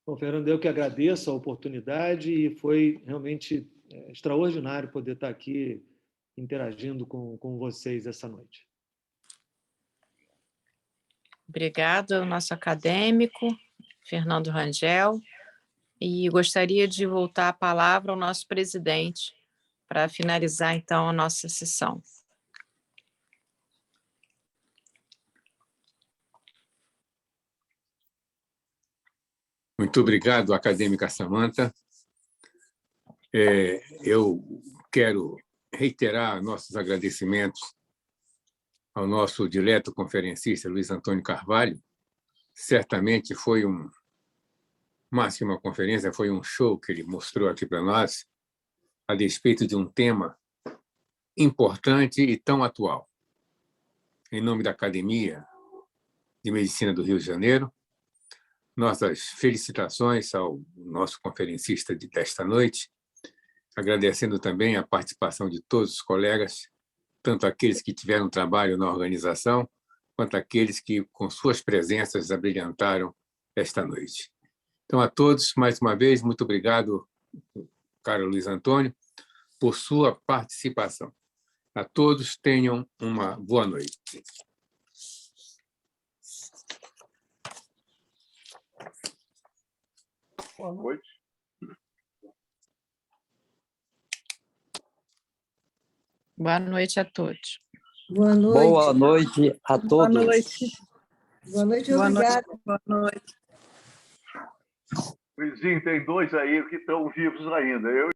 Bom, Fernando, eu que agradeço a oportunidade e foi realmente extraordinário poder estar aqui interagindo com vocês essa noite. Obrigada ao nosso acadêmico, Fernando Rangel, e gostaria de voltar a palavra ao nosso presidente para finalizar, então, a nossa sessão. Muito obrigado, acadêmica Samantha. Eu quero reiterar nossos agradecimentos ao nosso dileto conferencista, Luiz Antônio Carvalho. Certamente foi mais que uma conferência, foi um show que ele mostrou aqui para nós, a despeito de um tema importante e tão atual. Em nome da Academia de Medicina do Rio de Janeiro, nossas felicitações ao nosso conferencista desta noite, agradecendo também a participação de todos os colegas, tanto aqueles que tiveram trabalho na organização, quanto aqueles que, com suas presenças, abrilhantaram esta noite. Então, a todos, mais uma vez, muito obrigado, caro Luiz Antônio, por sua participação. A todos, tenham uma boa noite. Boa noite. Boa noite a todos. Boa noite. Boa noite a todos. Boa noite. Boa noite, obrigada. Boa noite. Luizinho, tem dois aí que estão vivos ainda. Eu